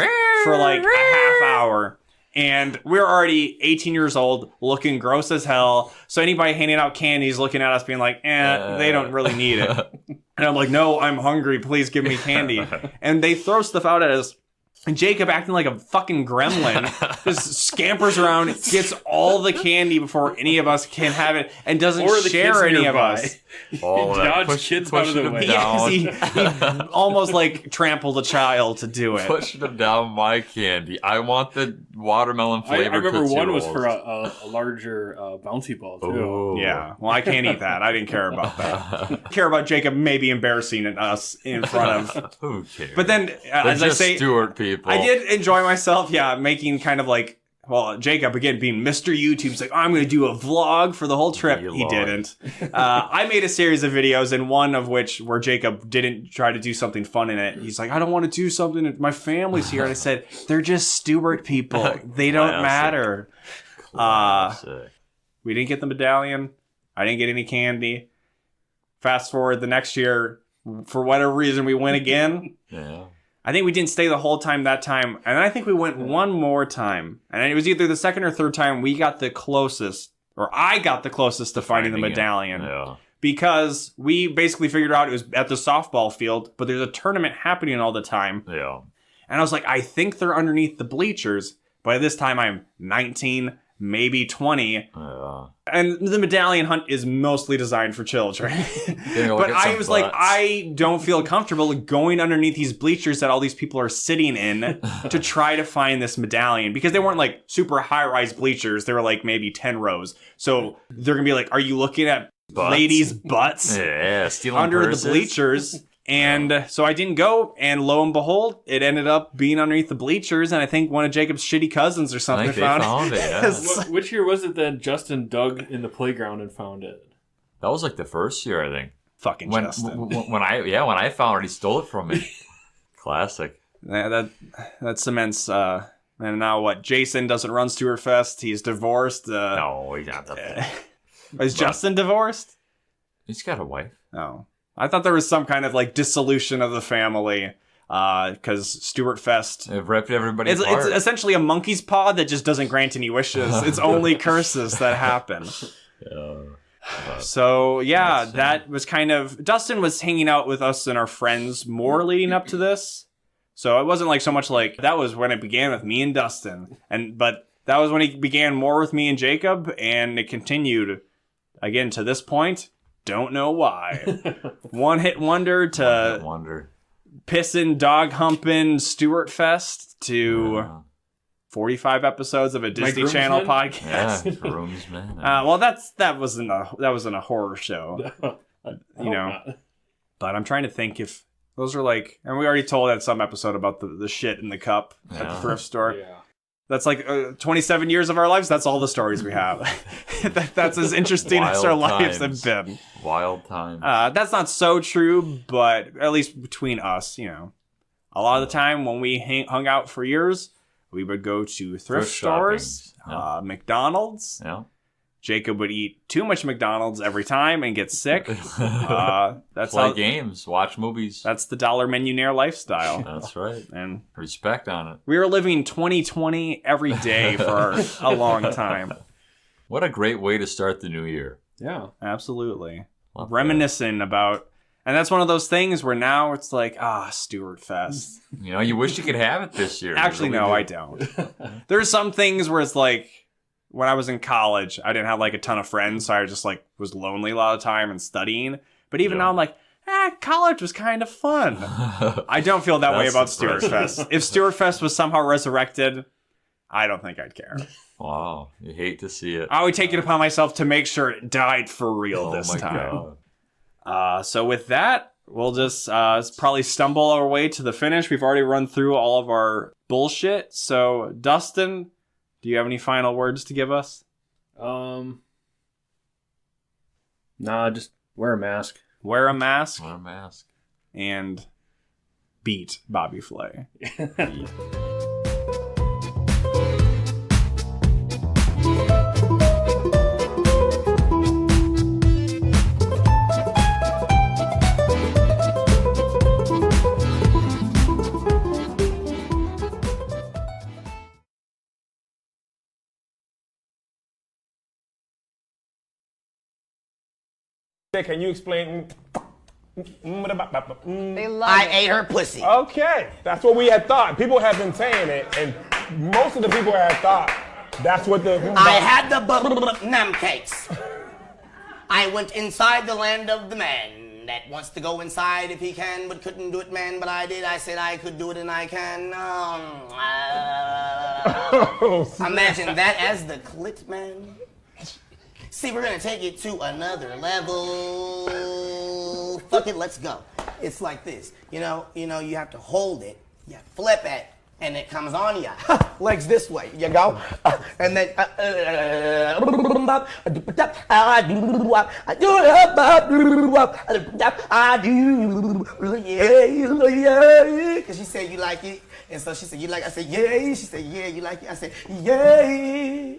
for a half hour. And we're already 18 years old, looking gross as hell. So anybody handing out candies looking at us being like, they don't really need it. And I'm like, no, I'm hungry. Please give me candy. And they throw stuff out at us. And Jacob, acting like a fucking gremlin, just scampers around, gets all the candy before any of us can have it, and doesn't share any of us. Dodge kids out of the way. Yes, he almost trampled a child to do it. Pushing them down my candy. I want the watermelon flavor. I remember one was for a larger bouncy ball too. Ooh. Yeah, well, I can't eat that. I didn't care about that. I care about Jacob maybe embarrassing us in front of. Who cares? But then, as I say, Stewart people. I did enjoy myself, making kind of Jacob, again, being Mr. YouTube's I'm going to do a vlog for the whole trip. He didn't. I made a series of videos, and one of which where Jacob didn't try to do something fun in it. He's like, I don't want to do something. My family's here. And I said, they're just Stewart people. They don't matter. We didn't get the medallion. I didn't get any candy. Fast forward the next year, for whatever reason, we went again. Yeah. I think we didn't stay the whole time that time. And I think we went one more time. And it was either the second or third time we got the closest, or I got the closest to finding the medallion. Yeah. Because we basically figured out it was at the softball field, but there's a tournament happening all the time. Yeah. And I was like, I think they're underneath the bleachers. By this time, I'm 19, maybe 20. And the medallion hunt is mostly designed for children. But I was like, I don't feel comfortable going underneath these bleachers that all these people are sitting in to try to find this medallion. Because they weren't like super high-rise bleachers. They were like maybe 10 rows. So they're going to be like, are you looking at ladies' butts stealing under purses? the bleachers? And so I didn't go, and lo and behold, it ended up being underneath the bleachers, and I think one of Jacob's shitty cousins or something found it. Yeah. Which year was it that Justin dug in the playground and found it? That was like the first year, I think. Fucking Justin. When I found it, he stole it from me. Classic. Yeah, that cements. And now what? Jason doesn't run Stewart Fest. He's divorced. No, he's not. Is Justin divorced? He's got a wife. Oh. I thought there was some kind of like dissolution of the family because Stewart Fest. It ripped everybody it's apart. It's essentially a monkey's paw that just doesn't grant any wishes. It's only curses that happen. So yeah, that was kind of... Dustin was hanging out with us and our friends more leading up to this. So it wasn't like so much like... That was when it began with me and Dustin. But that was when he began more with me and Jacob. And it continued, again, to this point. Don't know why. One hit wonder to pissing, dog humping Stewart Fest to 45 episodes of a Disney Channel podcast. Yeah, groomsman. Well, that wasn't a horror show, you know. But I'm trying to think if those are like, and we already told that some episode about the shit in the cup at the thrift store. Yeah. That's like 27 years of our lives. That's all the stories we have. That's as interesting as our lives have been. Wild times. That's not so true, but at least between us, you know, a lot of the time when we hung out for years, we would go to thrift stores, McDonald's. Yeah. Jacob would eat too much McDonald's every time and get sick. That's Play games, watch movies. That's the dollar millionaire lifestyle. That's right. And respect on it. We were living 2020 every day for a long time. What a great way to start the new year. Yeah, absolutely. Reminiscing about, and that's one of those things where now it's like, Stewart Fest. You know, you wish you could have it this year. Actually, no, I don't. There's some things where it's like, when I was in college, I didn't have like a ton of friends, so I just like was lonely a lot of the time and studying. But even now I'm like, college was kind of fun. I don't feel that way about Stewart Fest. If Stewart Fest was somehow resurrected, I don't think I'd care. Wow, you hate to see it. I would take it upon myself to make sure it died for real this time. So with that, we'll just probably stumble our way to the finish. We've already run through all of our bullshit. So Dustin, do you have any final words to give us? Nah, just wear a mask. Wear a mask. Wear a mask. And beat Bobby Flay. Can you explain? I ate her pussy. Okay, that's what we had thought. People have been saying it, and most of the people had thought that's what the. I had the num cakes. I went inside the land of the man that wants to go inside if he can, but couldn't do it, man. But I did. I said I could do it, and I can. Imagine that as the clit, man. See, we're gonna take it to another level. Fuck it, let's go. It's like this. You know, you have to hold it, you flip it, and it comes on you. Legs this way, you go. And then cause she said you like it. And so she said, you like it? I said, yeah. She said, yeah, you like it? I said, yeah.